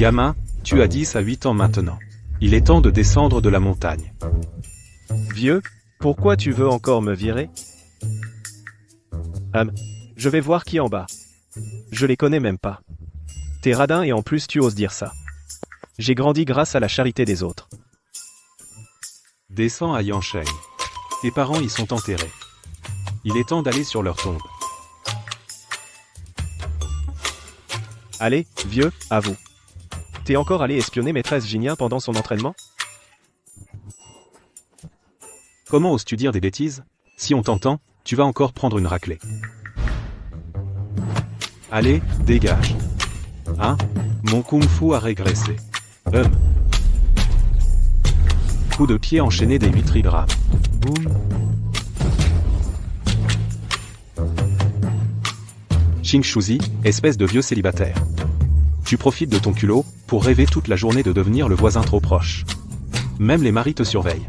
Gamin, tu as 10 à 8 ans maintenant. Il est temps de descendre de la montagne. Vieux, pourquoi tu veux encore me virer? Je vais voir qui est en bas. Je les connais même pas. T'es radin et en plus tu oses dire ça. J'ai grandi grâce à la charité des autres. Descends à Yansheng. Tes parents y sont enterrés. Il est temps d'aller sur leur tombe. Allez, vieux, à vous. T'es encore allé espionner maîtresse Jinia pendant son entraînement? Comment oses-tu dire des bêtises? Si on t'entend, tu vas encore prendre une raclée. Allez, dégage. Hein? Mon kung-fu a régressé. Coup de pied enchaîné des 8 trigrammes. Boum. Xing Shuzi, espèce de vieux célibataire. Tu profites de ton culot pour rêver toute la journée de devenir le voisin trop proche. Même les maris te surveillent.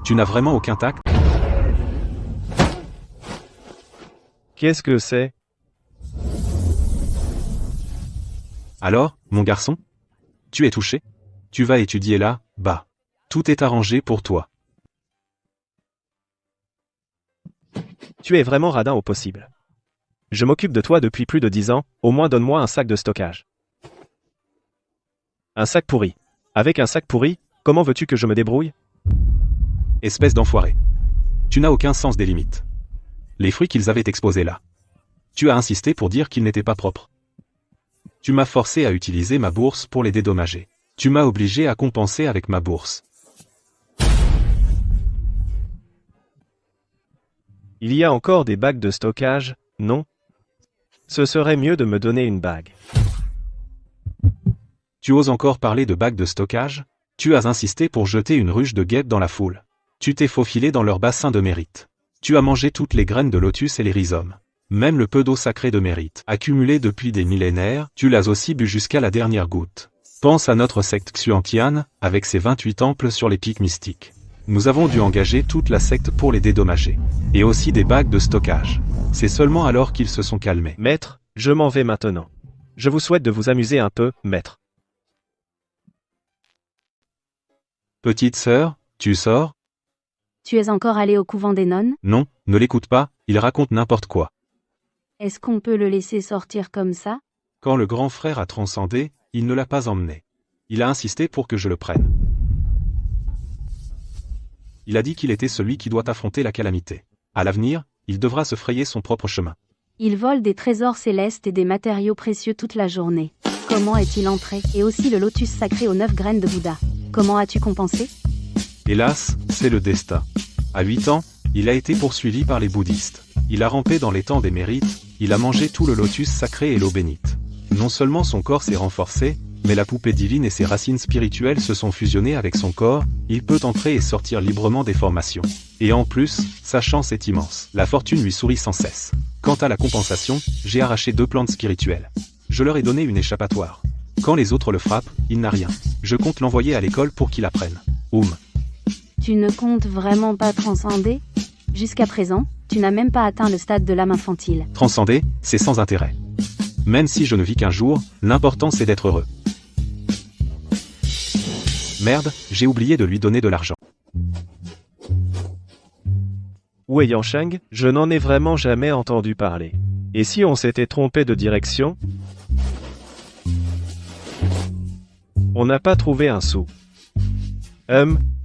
Tu n'as vraiment aucun tact. Qu'est-ce que c'est? Alors, mon garçon? Tu es touché? Tu vas étudier là, bas. Tout est arrangé pour toi. Tu es vraiment radin au possible. Je m'occupe de toi depuis plus de 10 ans, au moins donne-moi un sac de stockage. Un sac pourri. Avec un sac pourri, comment veux-tu que je me débrouille? Espèce d'enfoiré. Tu n'as aucun sens des limites. Les fruits qu'ils avaient exposés là. Tu as insisté pour dire qu'ils n'étaient pas propres. Tu m'as forcé à utiliser ma bourse pour les dédommager. Tu m'as obligé à compenser avec ma bourse. Il y a encore des bagues de stockage, non? Ce serait mieux de me donner une bague. Tu oses encore parler de bagues de stockage? Tu as insisté pour jeter une ruche de guêpes dans la foule. Tu t'es faufilé dans leur bassin de mérite. Tu as mangé toutes les graines de lotus et les rhizomes. Même le peu d'eau sacrée de mérite, accumulée depuis des millénaires, tu l'as aussi bu jusqu'à la dernière goutte. Pense à notre secte Xuantian, avec ses 28 temples sur les pics mystiques. Nous avons dû engager toute la secte pour les dédommager. Et aussi des bagues de stockage. C'est seulement alors qu'ils se sont calmés. Maître, je m'en vais maintenant. Je vous souhaite de vous amuser un peu, maître. Petite sœur, tu sors? Tu es encore allé au couvent des nonnes? Non, ne l'écoute pas, il raconte n'importe quoi. Est-ce qu'on peut le laisser sortir comme ça? Quand le grand frère a transcendé, il ne l'a pas emmené. Il a insisté pour que je le prenne. Il a dit qu'il était celui qui doit affronter la calamité. À l'avenir, il devra se frayer son propre chemin. Il vole des trésors célestes et des matériaux précieux toute la journée. Comment est-il entré? Et aussi le lotus sacré aux 9 graines de Bouddha. Comment as-tu compensé? Hélas, c'est le destin. À 8 ans, il a été poursuivi par les bouddhistes. Il a rampé dans les temps des mérites, il a mangé tout le lotus sacré et l'eau bénite. Non seulement son corps s'est renforcé, mais la poupée divine et ses racines spirituelles se sont fusionnées avec son corps, il peut entrer et sortir librement des formations. Et en plus, sa chance est immense. La fortune lui sourit sans cesse. Quant à la compensation, j'ai arraché 2 plantes spirituelles. Je leur ai donné une échappatoire. Quand les autres le frappent, il n'a rien. Je compte l'envoyer à l'école pour qu'il apprenne. Tu ne comptes vraiment pas transcender? Jusqu'à présent, tu n'as même pas atteint le stade de l'âme infantile. Transcender, c'est sans intérêt. Même si je ne vis qu'un jour, l'important c'est d'être heureux. Merde, j'ai oublié de lui donner de l'argent. Où est Yansheng? Je n'en ai vraiment jamais entendu parler. Et si on s'était trompé de direction? On n'a pas trouvé un sou.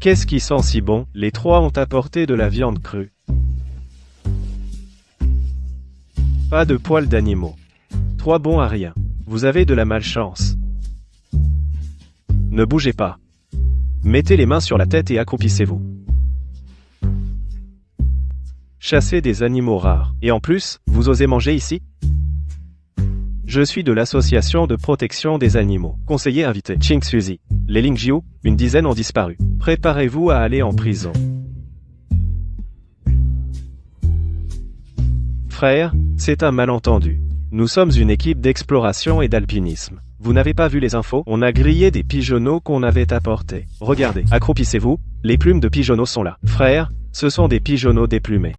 Qu'est-ce qui sent si bon? Les 3 ont apporté de la viande crue. Pas de poils d'animaux. 3 bons à rien. Vous avez de la malchance. Ne bougez pas. Mettez les mains sur la tête et accroupissez-vous. Chassez des animaux rares. Et en plus, vous osez manger ici? Je suis de l'association de protection des animaux. Conseiller invité. Xing Suzi. Les Lingjiu, une dizaine ont disparu. Préparez-vous à aller en prison. Frère, c'est un malentendu. Nous sommes une équipe d'exploration et d'alpinisme. Vous n'avez pas vu les infos? On a grillé des pigeonneaux qu'on avait apportés. Regardez, accroupissez-vous, les plumes de pigeonneaux sont là. Frère, ce sont des pigeonneaux déplumés.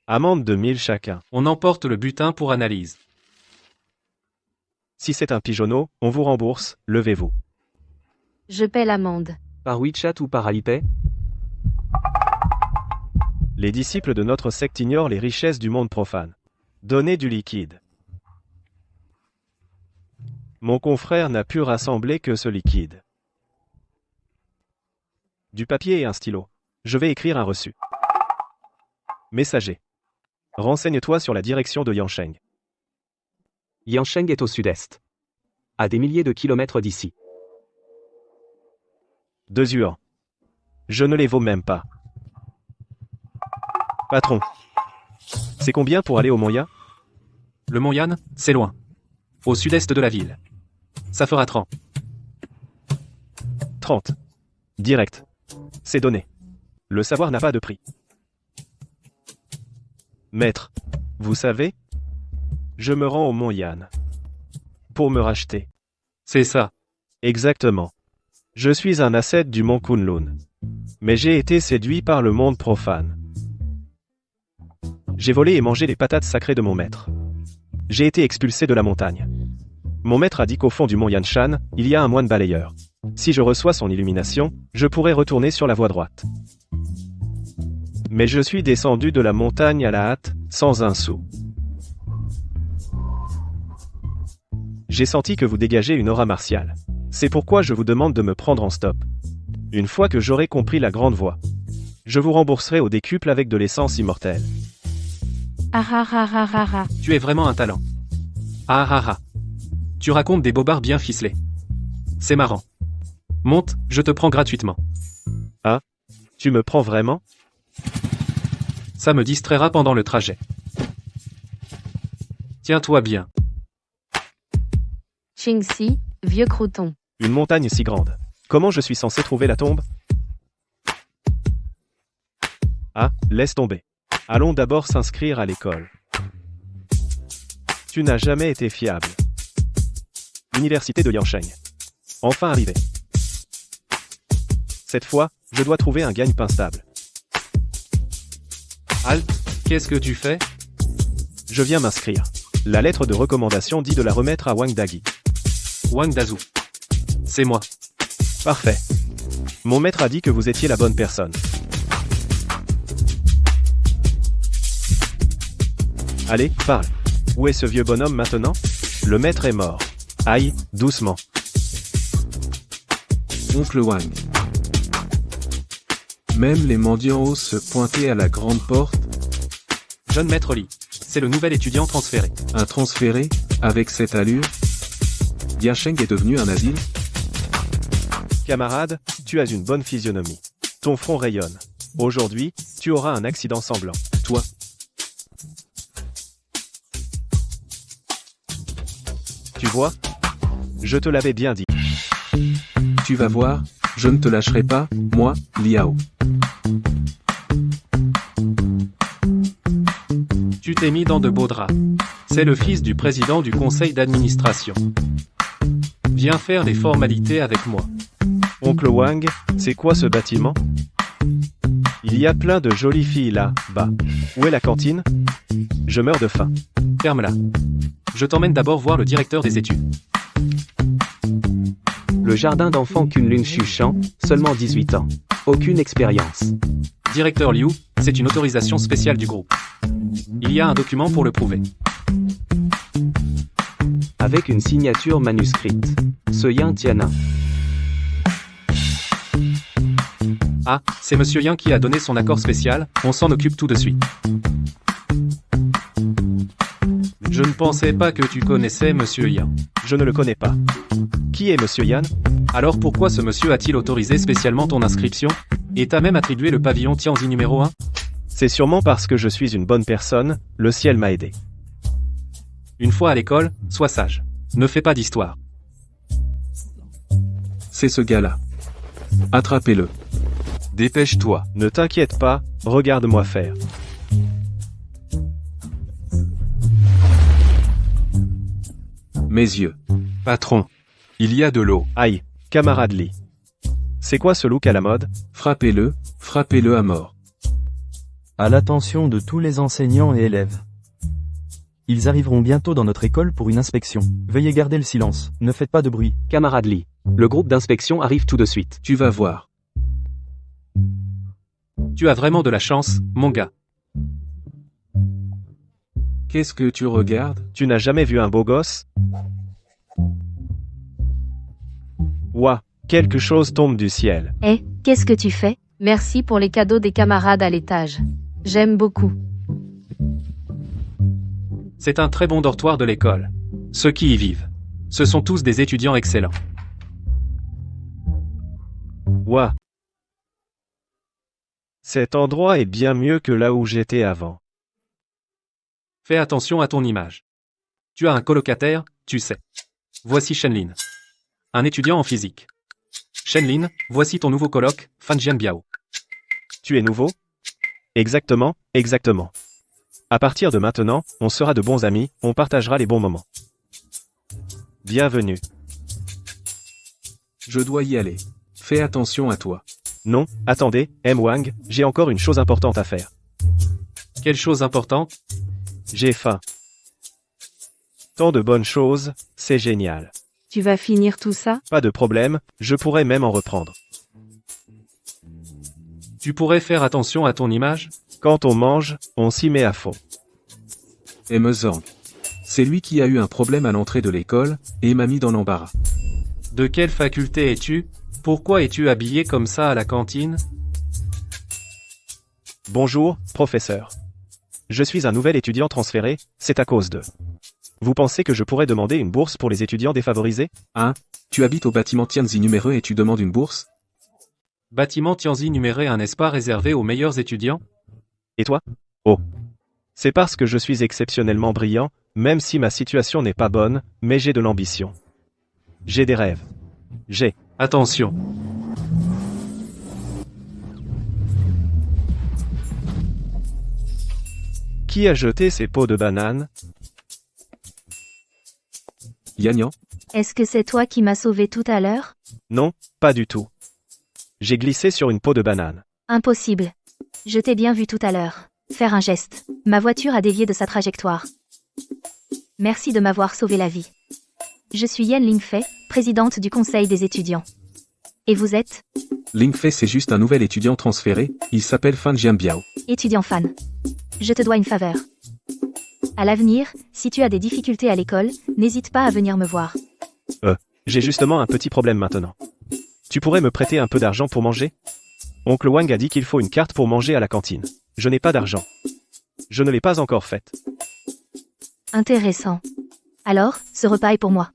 Amende de 1000 chacun. On emporte le butin pour analyse. Si c'est un pigeonneau, on vous rembourse, levez-vous. Je paie l'amende. Par WeChat ou par Alipay? Les disciples de notre secte ignorent les richesses du monde profane. Donnez du liquide. Mon confrère n'a pu rassembler que ce liquide. Du papier et un stylo. Je vais écrire un reçu. Messager. Renseigne-toi sur la direction de Yansheng. Yansheng est au sud-est. À des milliers de kilomètres d'ici. 2 yuans. Je ne les vaux même pas. Patron. C'est combien pour aller au Mont Yan? Le Mont Yan, c'est loin. Au sud-est de la ville. Ça fera 30. 30. Direct. C'est donné. Le savoir n'a pas de prix. Maître, vous savez, je me rends au Mont Yan. Pour me racheter. C'est ça. Exactement. Je suis un ascète du Mont Kunlun. Mais j'ai été séduit par le monde profane. J'ai volé et mangé les patates sacrées de mon maître. J'ai été expulsé de la montagne. Mon maître a dit qu'au fond du mont Yanshan, il y a un moine balayeur. Si je reçois son illumination, je pourrai retourner sur la voie droite. Mais je suis descendu de la montagne à la hâte, sans un sou. J'ai senti que vous dégagez une aura martiale. C'est pourquoi je vous demande de me prendre en stop. Une fois que j'aurai compris la grande voie, je vous rembourserai au décuple avec de l'essence immortelle. Ah ah ah ah ah ah. Tu es vraiment un talent. Ah ah ah. Tu racontes des bobards bien ficelés. C'est marrant. Monte, je te prends gratuitement. Ah? Tu me prends vraiment? Ça me distraira pendant le trajet. Tiens-toi bien. Qingxi, vieux crouton. Une montagne si grande. Comment je suis censé trouver la tombe? Ah, laisse tomber. Allons d'abord s'inscrire à l'école. Tu n'as jamais été fiable. Université de Yansheng. Enfin arrivé. Cette fois, je dois trouver un gagne-pain stable. Halt, qu'est-ce que tu fais? Je viens m'inscrire. La lettre de recommandation dit de la remettre à Wang Dagi. Wang Dazu. C'est moi. Parfait. Mon maître a dit que vous étiez la bonne personne. Allez, parle. Où est ce vieux bonhomme maintenant? Le maître est mort. Aïe, doucement. Oncle Wang. Même les mendiants osent se pointer à la grande porte. Jeune maître Li. C'est le nouvel étudiant transféré. Un transféré, avec cette allure. Yansheng est devenu un asile. Camarade, tu as une bonne physionomie. Ton front rayonne. Aujourd'hui, tu auras un accident sanglant. Toi. Tu vois? Je te l'avais bien dit. Tu vas voir, je ne te lâcherai pas, moi, Liao. Tu t'es mis dans de beaux draps. C'est le fils du président du conseil d'administration. Viens faire les formalités avec moi. Oncle Wang, c'est quoi ce bâtiment? Il y a plein de jolies filles là-bas. Où est la cantine? Je meurs de faim. Ferme-la. Je t'emmène d'abord voir le directeur des études. Le jardin d'enfants Kunlun Shushan, seulement 18 ans. Aucune expérience. Directeur Liu, c'est une autorisation spéciale du groupe. Il y a un document pour le prouver. Avec une signature manuscrite. Ce Yan Tianin. Ah, c'est Monsieur Yang qui a donné son accord spécial, on s'en occupe tout de suite. Je ne pensais pas que tu connaissais Monsieur Yang. Je ne le connais pas. Qui est Monsieur Yan? Alors pourquoi ce monsieur a-t-il autorisé spécialement ton inscription? Et t'a même attribué le pavillon Tianzi numéro 1? C'est sûrement parce que je suis une bonne personne, le ciel m'a aidé. Une fois à l'école, sois sage. Ne fais pas d'histoire. C'est ce gars-là. Attrapez-le. Dépêche-toi. Ne t'inquiète pas, regarde-moi faire. Mes yeux. Patron. Il y a de l'eau. Aïe, camarade Lee. C'est quoi ce look à la mode? Frappez-le à mort. À l'attention de tous les enseignants et élèves. Ils arriveront bientôt dans notre école pour une inspection. Veuillez garder le silence, ne faites pas de bruit. Camarade Lee, le groupe d'inspection arrive tout de suite. Tu vas voir. Tu as vraiment de la chance, mon gars. Qu'est-ce que tu regardes? Tu n'as jamais vu un beau gosse? Ouah, quelque chose tombe du ciel. Eh, qu'est-ce que tu fais? Merci pour les cadeaux des camarades à l'étage. J'aime beaucoup. C'est un très bon dortoir de l'école. Ceux qui y vivent. Ce sont tous des étudiants excellents. Ouah. Cet endroit est bien mieux que là où j'étais avant. Fais attention à ton image. Tu as un colocataire, tu sais. Voici Shenlin. Un étudiant en physique. Shenlin, voici ton nouveau coloc, Fan Jianbiao. Tu es nouveau? Exactement, exactement. À partir de maintenant, on sera de bons amis, on partagera les bons moments. Bienvenue. Je dois y aller. Fais attention à toi. Non, attendez, M. Wang, j'ai encore une chose importante à faire. Quelle chose importante? J'ai faim. Tant de bonnes choses, c'est génial. Tu vas finir tout ça? Pas de problème, je pourrais même en reprendre. Tu pourrais faire attention à ton image? Quand on mange, on s'y met à fond. Et Mezang. C'est lui qui a eu un problème à l'entrée de l'école, et m'a mis dans l'embarras. De quelle faculté es-tu? Pourquoi es-tu habillé comme ça à la cantine? Bonjour, professeur. Je suis un nouvel étudiant transféré, c'est à cause de... Vous pensez que je pourrais demander une bourse pour les étudiants défavorisés? Tu habites au bâtiment Tianzi numéro et tu demandes une bourse? Bâtiment Tianzi numéré, un espace réservé aux meilleurs étudiants? Et toi? Oh. C'est parce que je suis exceptionnellement brillant, même si ma situation n'est pas bonne, mais j'ai de l'ambition. J'ai des rêves. J'ai... Attention. Qui a jeté ces pots de bananes? Yanyan? Est-ce que c'est toi qui m'as sauvé tout à l'heure? Non, pas du tout. J'ai glissé sur une peau de banane. Impossible. Je t'ai bien vu tout à l'heure. Faire un geste. Ma voiture a dévié de sa trajectoire. Merci de m'avoir sauvé la vie. Je suis Yan Lingfei, présidente du conseil des étudiants. Et vous êtes? Lingfei, c'est juste un nouvel étudiant transféré, il s'appelle Fan Jianbiao. Étudiant fan. Je te dois une faveur. À l'avenir, si tu as des difficultés à l'école, n'hésite pas à venir me voir. J'ai justement un petit problème maintenant. Tu pourrais me prêter un peu d'argent pour manger? Oncle Wang a dit qu'il faut une carte pour manger à la cantine. Je n'ai pas d'argent. Je ne l'ai pas encore faite. Intéressant. Alors, ce repas est pour moi.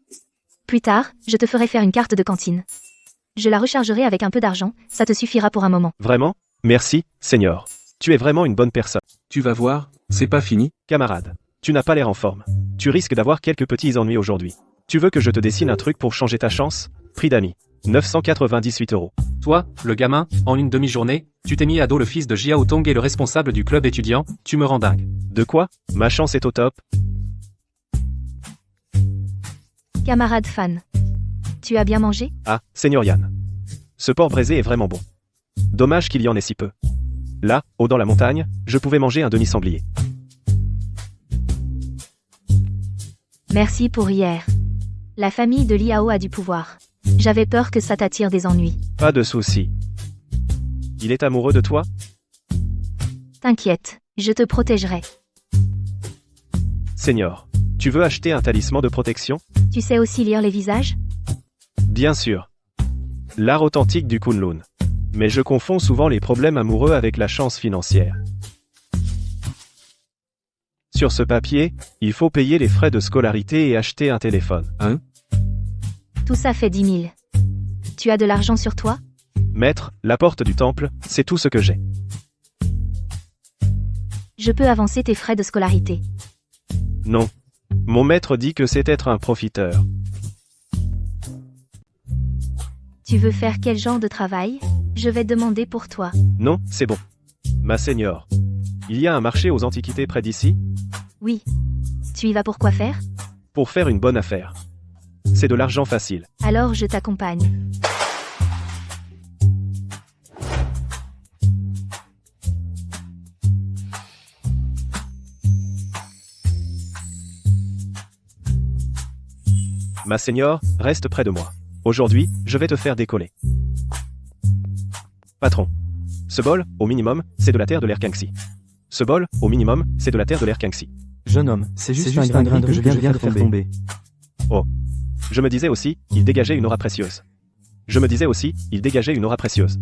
Plus tard, je te ferai faire une carte de cantine. Je la rechargerai avec un peu d'argent, ça te suffira pour un moment. Vraiment? Merci, Seigneur. Tu es vraiment une bonne personne. Tu vas voir, c'est pas fini. Camarade, tu n'as pas l'air en forme. Tu risques d'avoir quelques petits ennuis aujourd'hui. Tu veux que je te dessine un truc pour changer ta chance? Prix d'amis. 998 €. Toi, le gamin, en une demi-journée, tu t'es mis à dos le fils de Jiao Tong et le responsable du club étudiant, tu me rends dingue. De quoi? Ma chance est au top. Camarade fan. Tu as bien mangé? Ah, Seigneur Yan. Ce porc braisé est vraiment bon. Dommage qu'il y en ait si peu. Là, haut dans la montagne, je pouvais manger un demi-sanglier. Merci pour hier. La famille de Liao a du pouvoir. J'avais peur que ça t'attire des ennuis. Pas de souci. Il est amoureux de toi? T'inquiète, je te protégerai. Seigneur, tu veux acheter un talisman de protection? Tu sais aussi lire les visages? Bien sûr. L'art authentique du Kunlun. Mais je confonds souvent les problèmes amoureux avec la chance financière. Sur ce papier, il faut payer les frais de scolarité et acheter un téléphone. Tout ça fait 10 000. Tu as de l'argent sur toi? Maître, la porte du temple, c'est tout ce que j'ai. Je peux avancer tes frais de scolarité. Non. Mon maître dit que c'est être un profiteur. Tu veux faire quel genre de travail? Je vais demander pour toi. Non, c'est bon. Ma seigneur. Il y a un marché aux antiquités près d'ici? Oui. Tu y vas pour quoi faire? Pour faire une bonne affaire. C'est de l'argent facile. Alors je t'accompagne. Ma seigneur, reste près de moi. Aujourd'hui, je vais te faire décoller. Patron. Ce bol, au minimum, c'est de la terre de l'air Kangxi. Ce bol, au minimum, c'est de la terre de l'air Kangxi. Jeune homme, c'est juste un grain de riz que je viens de faire tomber. Oh. Je me disais aussi, il dégageait une aura précieuse. Je me disais aussi, il dégageait une aura précieuse.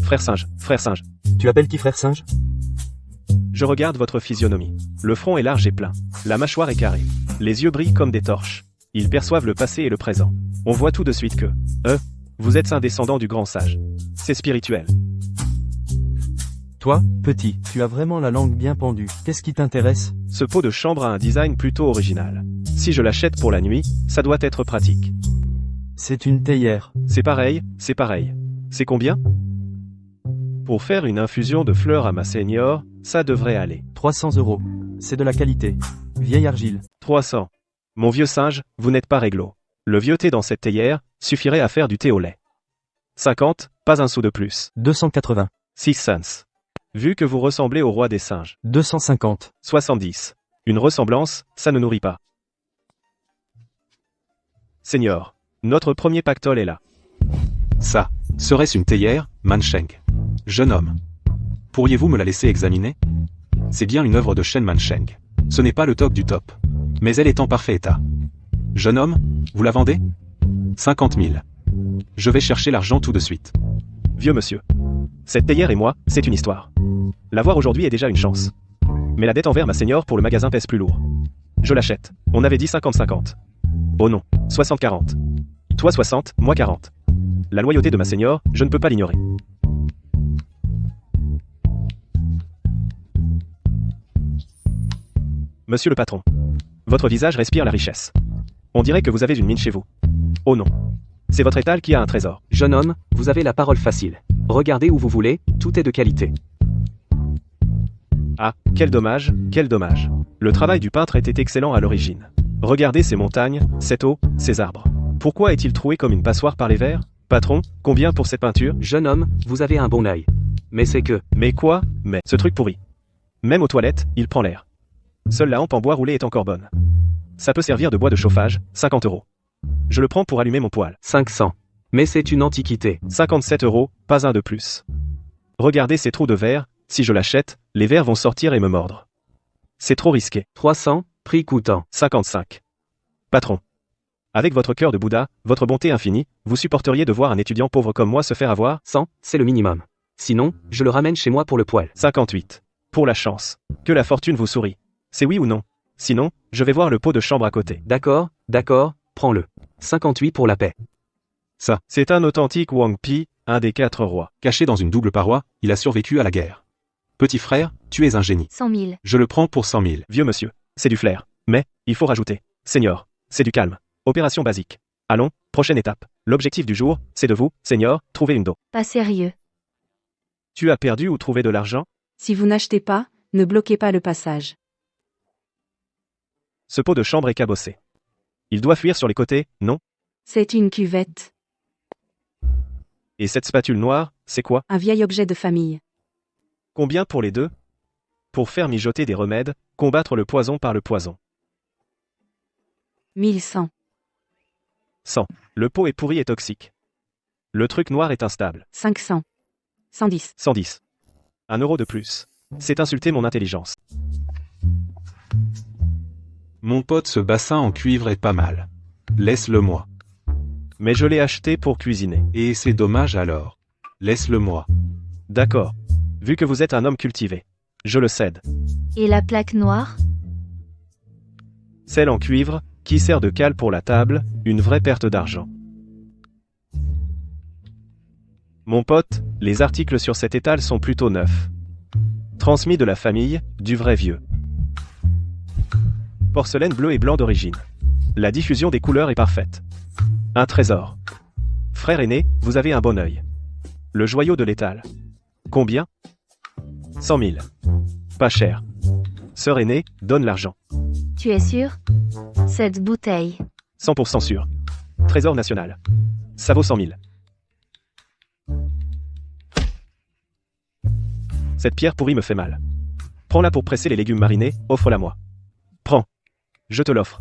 Frère singe, frère singe. Tu appelles qui frère singe? Je regarde votre physionomie. Le front est large et plein. La mâchoire est carrée. Les yeux brillent comme des torches. Ils perçoivent le passé et le présent. On voit tout de suite que, vous êtes un descendant du grand sage. C'est spirituel. Toi, petit, tu as vraiment la langue bien pendue. Qu'est-ce qui t'intéresse? Ce pot de chambre a un design plutôt original. Si je l'achète pour la nuit, ça doit être pratique. C'est une théière. C'est pareil, c'est pareil. C'est combien? Pour faire une infusion de fleurs à ma seigneur, ça devrait aller. 300 €. C'est de la qualité. Vieille argile. 300. Mon vieux singe, vous n'êtes pas réglo. Le vieux thé dans cette théière suffirait à faire du thé au lait. 50, pas un sou de plus. 280. 6 cents. Vu que vous ressemblez au roi des singes. 250. 70. Une ressemblance, ça ne nourrit pas. Seigneur, notre premier pactole est là. Ça, serait-ce une théière, Mansheng? Jeune homme. Pourriez-vous me la laisser examiner? C'est bien une œuvre de Shen Mansheng. Ce n'est pas le top du top. Mais elle est en parfait état. Jeune homme, vous la vendez? 50 000. Je vais chercher l'argent tout de suite. Vieux monsieur. Cette théière et moi, c'est une histoire. L'avoir aujourd'hui est déjà une chance. Mais la dette envers ma seigneur pour le magasin pèse plus lourd. Je l'achète. On avait dit 50-50. Oh non, 60-40. Toi 60, moi 40. La loyauté de ma seigneur, je ne peux pas l'ignorer. Monsieur le patron. Votre visage respire la richesse. On dirait que vous avez une mine chez vous. Oh non. C'est votre étal qui a un trésor. Jeune homme, vous avez la parole facile. Regardez où vous voulez, tout est de qualité. Ah, quel dommage, quel dommage. Le travail du peintre était excellent à l'origine. Regardez ces montagnes, cette eau, ces arbres. Pourquoi est-il troué comme une passoire par les vers? Patron, combien pour cette peinture? Jeune homme, vous avez un bon œil. Mais c'est que... Mais quoi? Mais, ce truc pourri. Même aux toilettes, il prend l'air. Seule la hampe en bois roulé est encore bonne. Ça peut servir de bois de chauffage, 50 €. Je le prends pour allumer mon poêle. 500. Mais c'est une antiquité. 57 €, pas un de plus. Regardez ces trous de verre, si je l'achète, les vers vont sortir et me mordre. C'est trop risqué. 300, prix coûtant. 55. Patron. Avec votre cœur de Bouddha, votre bonté infinie, vous supporteriez de voir un étudiant pauvre comme moi se faire avoir? 100, c'est le minimum. Sinon, je le ramène chez moi pour le poêle. 58. Pour la chance. Que la fortune vous sourie. C'est oui ou non? Sinon, je vais voir le pot de chambre à côté. D'accord, prends-le. 58 pour la paix. Ça, C'est un authentique Wang Pi, un des 4 rois. caché dans une double paroi, il a survécu à la guerre. Petit frère, tu es un génie. 100 000. Je le prends pour 100 000. Vieux monsieur, c'est du flair. Mais, il faut rajouter. Seigneur, c'est du calme. Opération basique. Allons, prochaine étape. L'objectif du jour, c'est de vous, Seigneur, trouver une dot. Pas sérieux. Tu as perdu ou trouvé de l'argent? Si vous n'achetez pas, ne bloquez pas le passage. Ce pot de chambre est cabossé. Il doit fuir sur les côtés, non? C'est une cuvette, Et cette spatule noire, c'est quoi? un vieil objet de famille. Combien pour les deux? Pour faire mijoter des remèdes, combattre le poison par le poison. 1100. 100. Le pot est pourri et toxique. Le truc noir est instable. 500. 110. 110. 1 € de plus. C'est insulter mon intelligence. Mon pote, ce bassin en cuivre est pas mal. Laisse-le moi. Mais je l'ai acheté pour cuisiner. Et c'est dommage alors. Laisse-le moi. D'accord. Vu que vous êtes un homme cultivé. Je le cède. Et la plaque noire? Celle en cuivre, qui sert de cale pour la table, une vraie perte d'argent. Mon pote, les articles sur cet étal sont plutôt neufs. Transmis de la famille, du vrai vieux. Porcelaine bleu et blanc d'origine. La diffusion des couleurs est parfaite. Un trésor. Frère aîné, vous avez un bon œil. Le joyau de l'étal. Combien? 100 000. Pas cher. Sœur aînée, donne l'argent. Tu es sûr? Cette bouteille. 100% sûr. Trésor national. Ça vaut 100 000. Cette pierre pourrie me fait mal. Prends-la pour presser les légumes marinés, offre-la moi. Prends. Je te l'offre.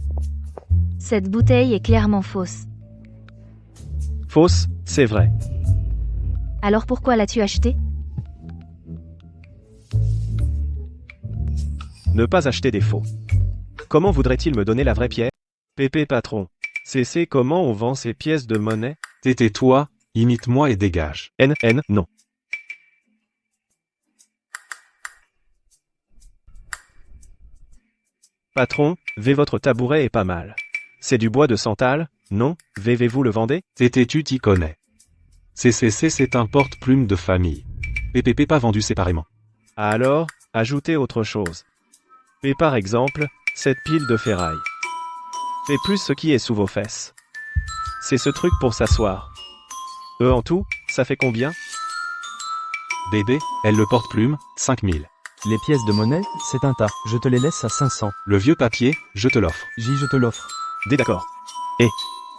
Cette bouteille est clairement fausse. Fausse, c'est vrai. Alors pourquoi l'as-tu achetée? Ne pas acheter des faux. Comment voudrait-il me donner la vraie pièce? Pépé patron. C'est comment on vend ces pièces de monnaie? Tais-toi, imite-moi et dégage. Non. Patron, votre tabouret est pas mal. C'est du bois de santal, non? Vous le vendez? Tu t'y connais. C'est un porte-plume de famille. PPP pas vendu séparément. Alors, ajoutez autre chose. Et par exemple, cette pile de ferraille. Fais plus ce qui est sous vos fesses. C'est ce truc pour s'asseoir. En tout, ça fait combien? Bébé, elle le porte-plume, 5000. Les pièces de monnaie, c'est un tas. Je te les laisse à 500. Le vieux papier, je te l'offre. Je te l'offre. D'accord.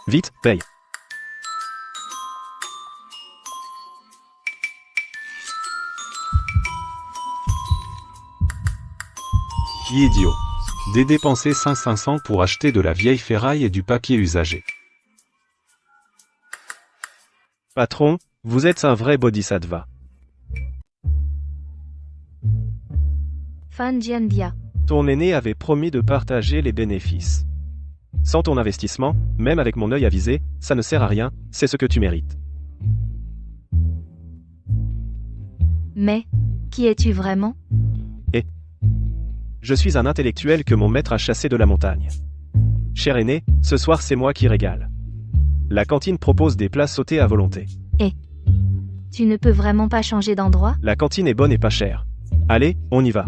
Vite, paye. Idiot. Dépenser 500 pour acheter de la vieille ferraille et du papier usagé. Patron, vous êtes un vrai bodhisattva. Fan Jianbia. Ton aîné avait promis de partager les bénéfices. Sans ton investissement, même avec mon œil avisé, ça ne sert à rien, c'est ce que tu mérites. Mais, qui es-tu vraiment? Je suis un intellectuel que mon maître a chassé de la montagne. Cher aîné, ce soir c'est moi qui régale. La cantine propose des plats sautés à volonté. Tu ne peux vraiment pas changer d'endroit? La cantine est bonne et pas chère. Allez, on y va.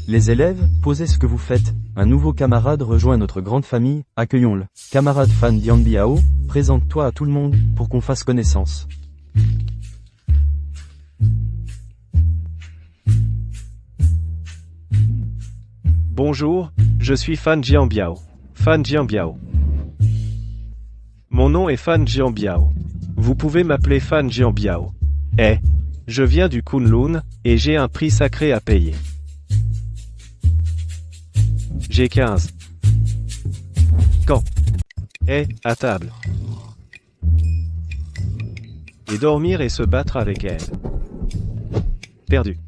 Les élèves, posez ce que vous faites. Un nouveau camarade rejoint notre grande famille, accueillons-le. Camarade Fan Jianbiao, présente-toi à tout le monde, pour qu'on fasse connaissance. Bonjour, je suis Fan Jianbiao. Fan Jianbiao. Mon nom est Fan Jianbiao. Vous pouvez m'appeler Fan Jianbiao. Je viens du Kunlun, et j'ai un prix sacré à payer. J'ai 15. Quand? À table. Et dormir et se battre avec elle. Perdu.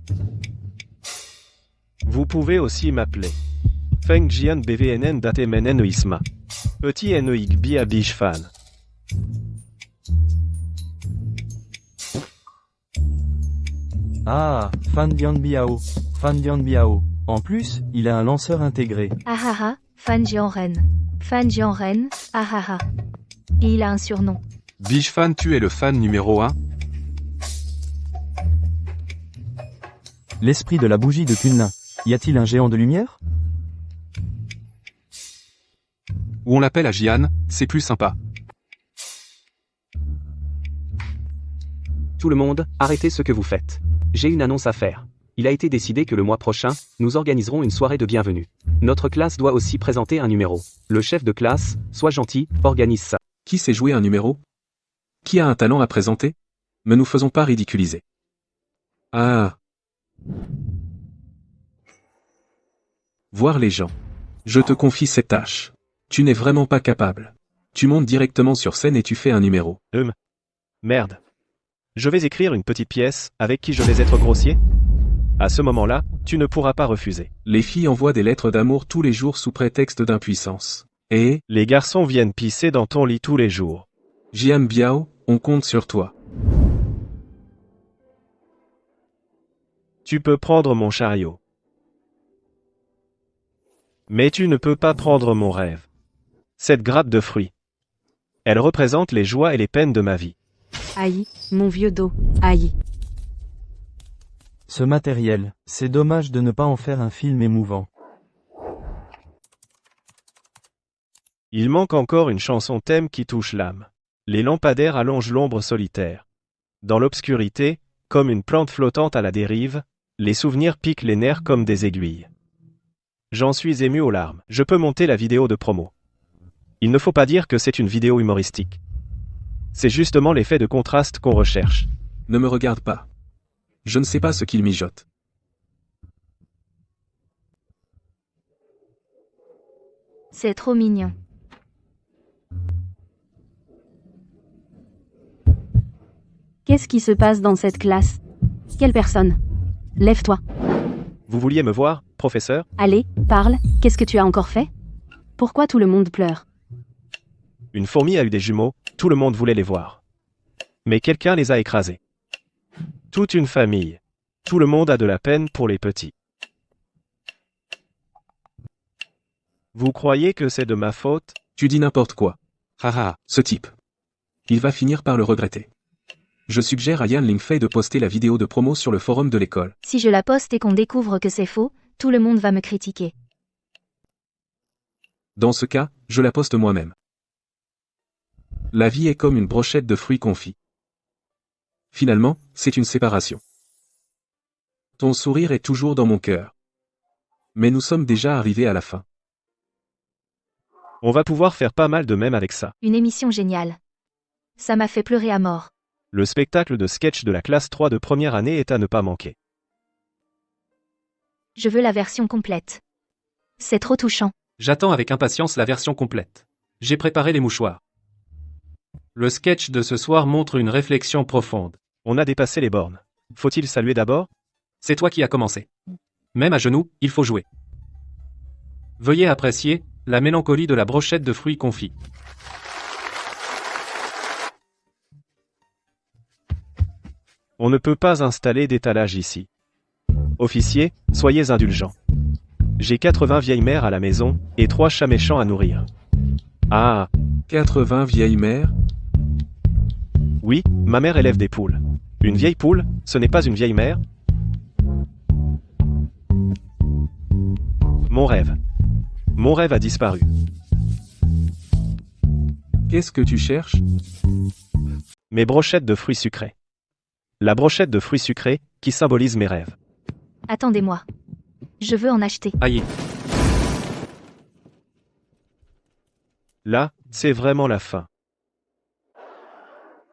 Vous pouvez aussi m'appeler Feng Jian BVNN Datemenen Isma. Petit Noik Bia Biche Fan. Ah, Fan Jianbiao. Fan Jianbiao. En plus, il a un lanceur intégré. Ahaha, Fan Jianren. Fan Jianren, ahaha. Et il a un surnom. Biche Fan, tu es le fan numéro 1? L'esprit de la bougie de Kunlun. Y a-t-il un géant de lumière? Ou on l'appelle à Jian, c'est plus sympa. Tout le monde, arrêtez ce que vous faites. J'ai une annonce à faire. Il a été décidé que le mois prochain, nous organiserons une soirée de bienvenue. Notre classe doit aussi présenter un numéro. Le chef de classe, sois gentil, organise ça. Qui sait jouer un numéro? Qui a un talent à présenter? Ne nous faisons pas ridiculiser. Ah. Voir les gens. Je te confie cette tâche. Tu n'es vraiment pas capable. Tu montes directement sur scène et tu fais un numéro. Merde. Je vais écrire une petite pièce, avec qui je vais être grossier? À ce moment-là, tu ne pourras pas refuser. Les filles envoient des lettres d'amour tous les jours sous prétexte d'impuissance. Et, Les garçons viennent pisser dans ton lit tous les jours. Jianbiao, on compte sur toi. Tu peux prendre mon chariot. Mais tu ne peux pas prendre mon rêve. Cette grappe de fruits. Elle représente les joies et les peines de ma vie. Aïe, mon vieux dos, aïe. Ce matériel, c'est dommage de ne pas en faire un film émouvant. Il manque encore une chanson thème qui touche l'âme. Les lampadaires allongent l'ombre solitaire. Dans l'obscurité, comme une plante flottante à la dérive, les souvenirs piquent les nerfs comme des aiguilles. J'en suis ému aux larmes. Je peux monter la vidéo de promo. Il ne faut pas dire que c'est une vidéo humoristique. C'est justement l'effet de contraste qu'on recherche. Ne me regarde pas. Je ne sais pas ce qu'il mijote. C'est trop mignon. Qu'est-ce qui se passe dans cette classe? Quelle personne? Lève-toi. Vous vouliez me voir, professeur? Allez, parle, qu'est-ce que tu as encore fait? Pourquoi tout le monde pleure? Une fourmi a eu des jumeaux, tout le monde voulait les voir. Mais quelqu'un les a écrasés. Toute une famille. Tout le monde a de la peine pour les petits. Vous croyez que c'est de ma faute? Tu dis n'importe quoi. Haha, ce type. Il va finir par le regretter. Je suggère à Yan Lingfei de poster la vidéo de promo sur le forum de l'école. Si je la poste et qu'on découvre que c'est faux, tout le monde va me critiquer. Dans ce cas, je la poste moi-même. La vie est comme une brochette de fruits confits. Finalement, c'est une séparation. Ton sourire est toujours dans mon cœur. Mais nous sommes déjà arrivés à la fin. On va pouvoir faire pas mal de mèmes avec ça. Une émission géniale. Ça m'a fait pleurer à mort. Le spectacle de sketch de la classe 3 de première année est à ne pas manquer. Je veux la version complète. C'est trop touchant. J'attends avec impatience la version complète. J'ai préparé les mouchoirs. Le sketch de ce soir montre une réflexion profonde. On a dépassé les bornes. Faut-il saluer d'abord? C'est toi qui as commencé. Même à genoux, il faut jouer. Veuillez apprécier la mélancolie de la brochette de fruits confits. On ne peut pas installer d'étalage ici. Officier, soyez indulgents. J'ai 80 vieilles mères à la maison, et 3 chats méchants à nourrir. Ah, 80 vieilles mères? oui, ma mère élève des poules. Une vieille poule, ce n'est pas une vieille mère? Mon rêve. Mon rêve a disparu. Qu'est-ce que tu cherches? Mes brochettes de fruits sucrés. La brochette de fruits sucrés, qui symbolise mes rêves. Attendez-moi. Je veux en acheter. Aïe. Là, c'est vraiment la fin.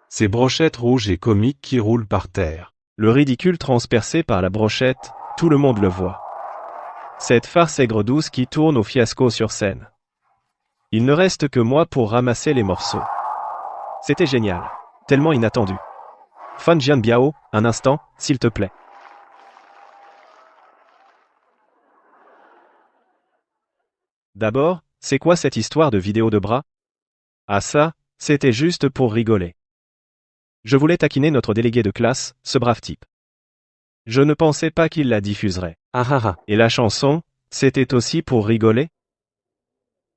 Ces brochettes rouges et comiques qui roulent par terre. Le ridicule transpercé par la brochette, tout le monde le voit. Cette farce aigre-douce qui tourne au fiasco sur scène. Il ne reste que moi pour ramasser les morceaux. C'était génial. Tellement inattendu. Fan Jianbiao, un instant, s'il te plaît. D'abord, c'est quoi cette histoire de vidéo de bras? Ah ça, c'était juste pour rigoler. Je voulais taquiner notre délégué de classe, ce brave type. Je ne pensais pas qu'il la diffuserait. Ah ah ah. Et la chanson, c'était aussi pour rigoler?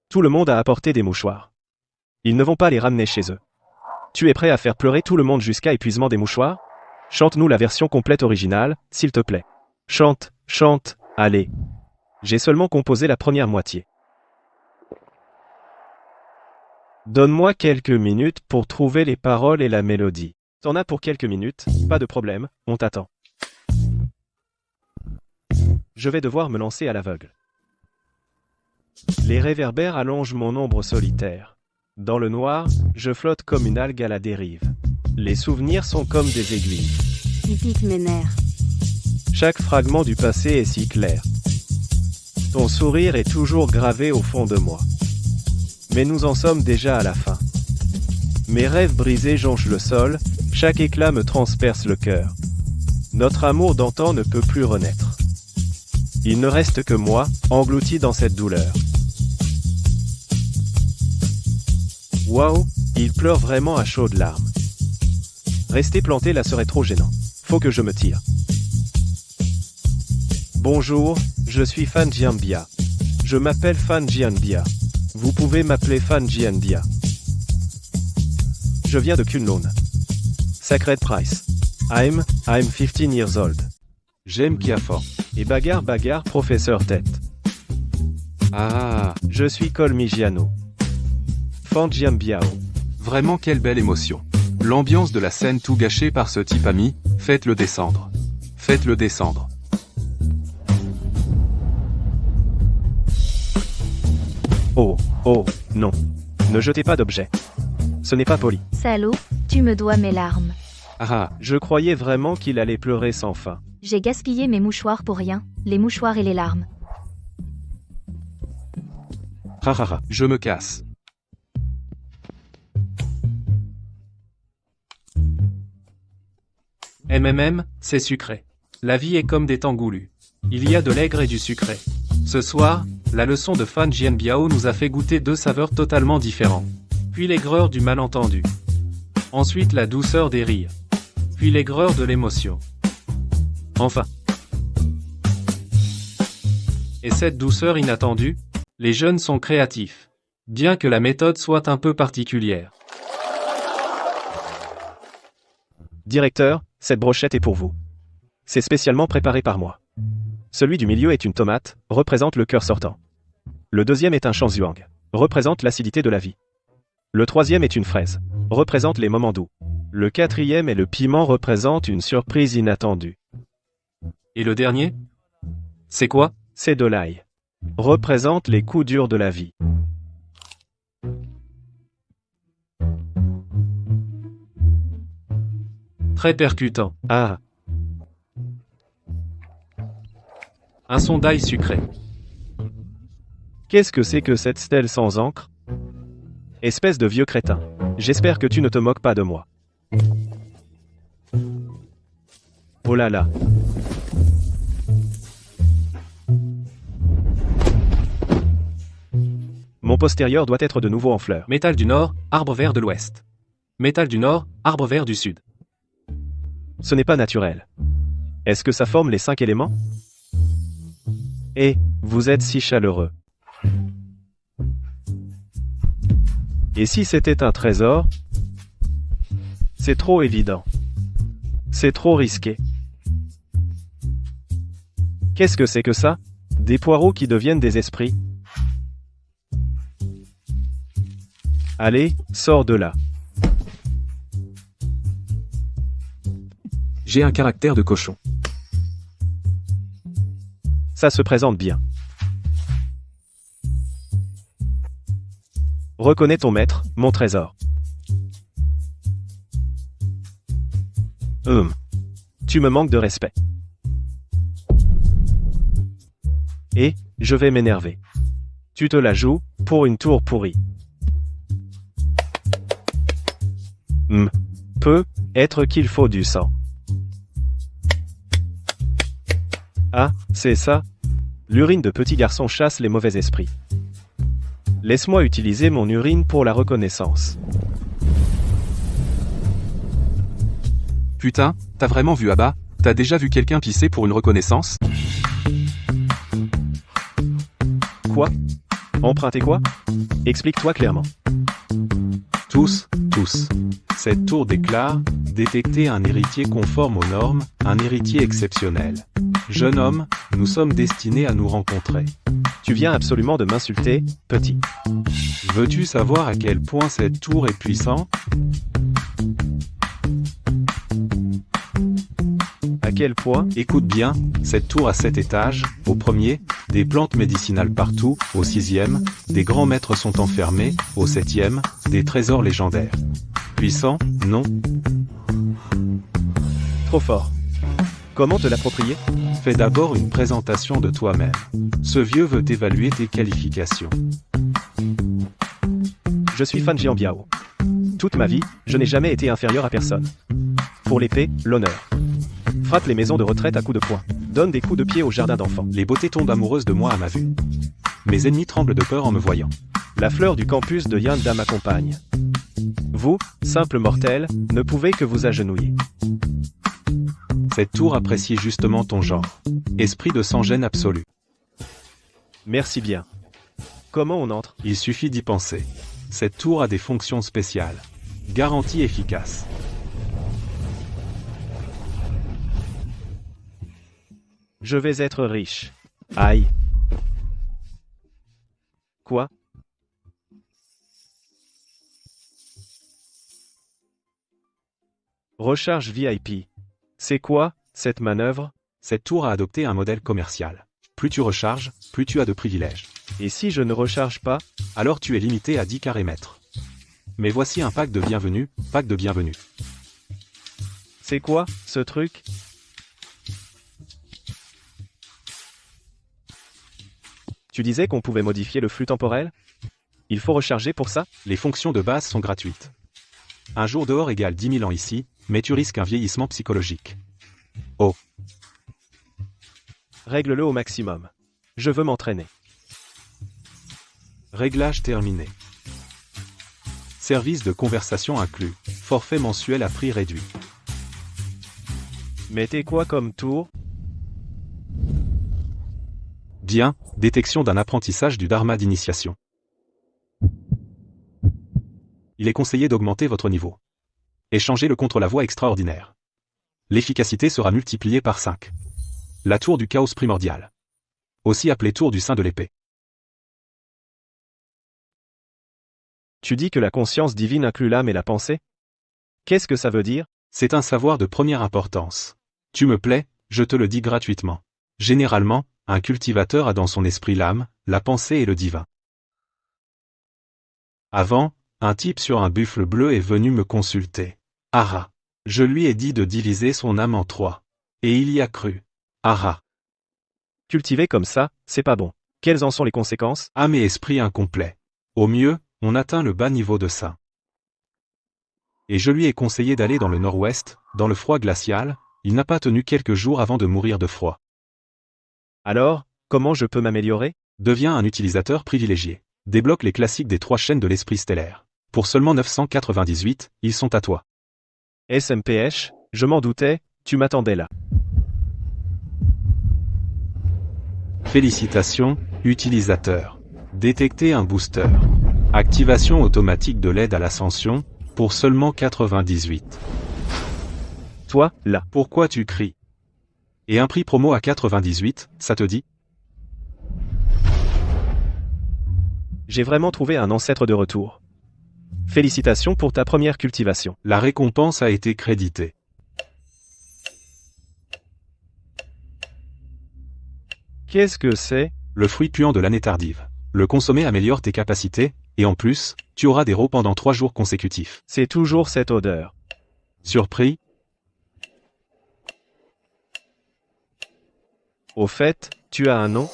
Tout le monde a apporté des mouchoirs. Ils ne vont pas les ramener chez eux. Tu es prêt à faire pleurer tout le monde jusqu'à épuisement des mouchoirs? Chante-nous la version complète originale, s'il te plaît. Chante, chante, allez. J'ai seulement composé la première moitié. Donne-moi quelques minutes pour trouver les paroles et la mélodie. T'en as pour quelques minutes, pas de problème, on t'attend. Je vais devoir me lancer à l'aveugle. Les réverbères allongent mon ombre solitaire. Dans le noir, je flotte comme une algue à la dérive. Les souvenirs sont comme des aiguilles. Il pique mes nerfs. Chaque fragment du passé est si clair. Ton sourire est toujours gravé au fond de moi. Mais nous en sommes déjà à la fin. Mes rêves brisés jonchent le sol, chaque éclat me transperce le cœur. Notre amour d'antan ne peut plus renaître. Il ne reste que moi, englouti dans cette douleur. Waouh, il pleure vraiment à chaudes larmes. Rester planté là serait trop gênant. Faut que je me tire. Bonjour, je suis Fan Jianbia. Je m'appelle Fan Jianbia. Vous pouvez m'appeler Fan Jianbia. Je viens de Kunlun. Sacred Price. I'm 15 years old. J'aime Kiafor. Et bagarre, professeur tête. Ah, Je suis Colmigiano. Fan Jianbiao. vraiment quelle belle émotion. L'ambiance de la scène tout gâchée par ce type ami, faites-le descendre. Faites-le descendre. Oh, non. Ne jetez pas d'objets. Ce n'est pas poli. Salaud, tu me dois mes larmes. Ah, je croyais vraiment qu'il allait pleurer sans fin. J'ai gaspillé mes mouchoirs pour rien, les mouchoirs et les larmes. Je me casse. C'est sucré. La vie est comme des tangoulus. Il y a de l'aigre et du sucré. Ce soir, la leçon de Fan Jianbiao nous a fait goûter deux saveurs totalement différentes. Puis l'aigreur du malentendu. Ensuite la douceur des rires. Puis l'aigreur de l'émotion. Enfin. Et cette douceur inattendue, les jeunes sont créatifs. Bien que la méthode soit un peu particulière. Directeur, cette brochette est pour vous. C'est spécialement préparé par moi. Celui du milieu est une tomate, représente le cœur sortant. Le deuxième est un shanzhuang, représente l'acidité de la vie. Le troisième est une fraise, représente les moments doux. Le quatrième est le piment, représente une surprise inattendue. Et le dernier? C'est quoi? C'est de l'ail, représente les coups durs de la vie. Très percutant. Ah, Un son d'ail sucré. qu'est-ce que c'est que cette stèle sans encre? Espèce de vieux crétin. J'espère que tu ne te moques pas de moi. Oh là là. Mon postérieur doit être de nouveau en fleurs. Métal du Nord, arbre vert de l'Ouest. Métal du Nord, arbre vert du Sud. Ce n'est pas naturel. Est-ce que ça forme les 5 éléments? Et, vous êtes si chaleureux. Et si c'était un trésor? C'est trop évident. C'est trop risqué. Qu'est-ce que c'est que ça? Des poireaux qui deviennent des esprits? Allez, sors de là. J'ai un caractère de cochon. Ça se présente bien. Reconnais ton maître, mon trésor. Tu me manques de respect. Et, je vais m'énerver. Tu te la joues, pour une tour pourrie. Peut être qu'il faut du sang. Ah, c'est ça. L'urine de petit garçon chasse les mauvais esprits. Laisse-moi utiliser mon urine pour la reconnaissance. Putain, t'as vraiment vu Abba? T'as déjà vu quelqu'un pisser pour une reconnaissance? Quoi? Emprunter quoi? Explique-toi clairement. Tous. Cette tour déclare détecter un héritier conforme aux normes, un héritier exceptionnel. Jeune homme, nous sommes destinés à nous rencontrer. Tu viens absolument de m'insulter, petit. Veux-tu savoir à quel point cette tour est puissante? À quel point? Écoute bien, cette tour a 7 étages. Au premier, des plantes médicinales partout. Au 6e, des grands maîtres sont enfermés. Au 7e, des trésors légendaires. Puissant, non? Trop fort. Comment te l'approprier? Fais d'abord une présentation de toi-même. Ce vieux veut évaluer tes qualifications. Je suis Fan Jianbiao. Toute ma vie, je n'ai jamais été inférieur à personne. Pour l'épée, l'honneur. Frappe les maisons de retraite à coups de poing. Donne des coups de pied au jardin d'enfants. Les beautés tombent amoureuses de moi à ma vue. Mes ennemis tremblent de peur en me voyant. La fleur du campus de Yanda m'accompagne. Vous, simple mortel, ne pouvez que vous agenouiller. Cette tour apprécie justement ton genre. Esprit de sans-gêne absolu. Merci bien. Comment on entre? Il suffit d'y penser. Cette tour a des fonctions spéciales. Garantie efficace. Je vais être riche. Aïe. Quoi? Recharge VIP. C'est quoi, cette manœuvre? Cette tour a adopté un modèle commercial. Plus tu recharges, plus tu as de privilèges. Et si je ne recharge pas? Alors tu es limité à 10 carrés mètres. Mais voici un pack de bienvenue, pack de bienvenue. C'est quoi, ce truc? Tu disais qu'on pouvait modifier le flux temporel? Il faut recharger pour ça? Les fonctions de base sont gratuites. Un jour dehors égale 10 000 ans ici, mais tu risques un vieillissement psychologique. Oh. Règle-le au maximum. Je veux m'entraîner. Réglage terminé. Service de conversation inclus. Forfait mensuel à prix réduit. Mettez quoi comme tour? Bien, détection d'un apprentissage du dharma d'initiation. Il est conseillé d'augmenter votre niveau. Échangez-le contre la voie extraordinaire. L'efficacité sera multipliée par 5. La tour du chaos primordial. Aussi appelée tour du sein de l'épée. Tu dis que la conscience divine inclut l'âme et la pensée? Qu'est-ce que ça veut dire? C'est un savoir de première importance. Tu me plais, je te le dis gratuitement. Généralement, un cultivateur a dans son esprit l'âme, la pensée et le divin. Avant, un type sur un buffle bleu est venu me consulter. Ara. Je lui ai dit de diviser son âme en 3. Et il y a cru. Ara. Cultiver comme ça, c'est pas bon. Quelles en sont les conséquences? Âme et esprit incomplet. Au mieux, on atteint le bas niveau de ça. Et je lui ai conseillé d'aller dans le nord-ouest, dans le froid glacial, il n'a pas tenu quelques jours avant de mourir de froid. Alors, comment je peux m'améliorer? Deviens un utilisateur privilégié. Débloque les classiques des 3 chaînes de l'esprit stellaire. Pour seulement 998, ils sont à toi. SMPH, je m'en doutais, tu m'attendais là. Félicitations, utilisateur. Détecter un booster. Activation automatique de l'aide à l'ascension, pour seulement 98. Toi, là. Pourquoi tu cries? Et un prix promo à 98, ça te dit? J'ai vraiment trouvé un ancêtre de retour. Félicitations pour ta première cultivation. La récompense a été créditée. Qu'est-ce que c'est? Le fruit puant de l'année tardive. Le consommer améliore tes capacités, et en plus, tu auras des rots pendant 3 jours consécutifs. C'est toujours cette odeur. Surpris? Au fait, tu as un nom?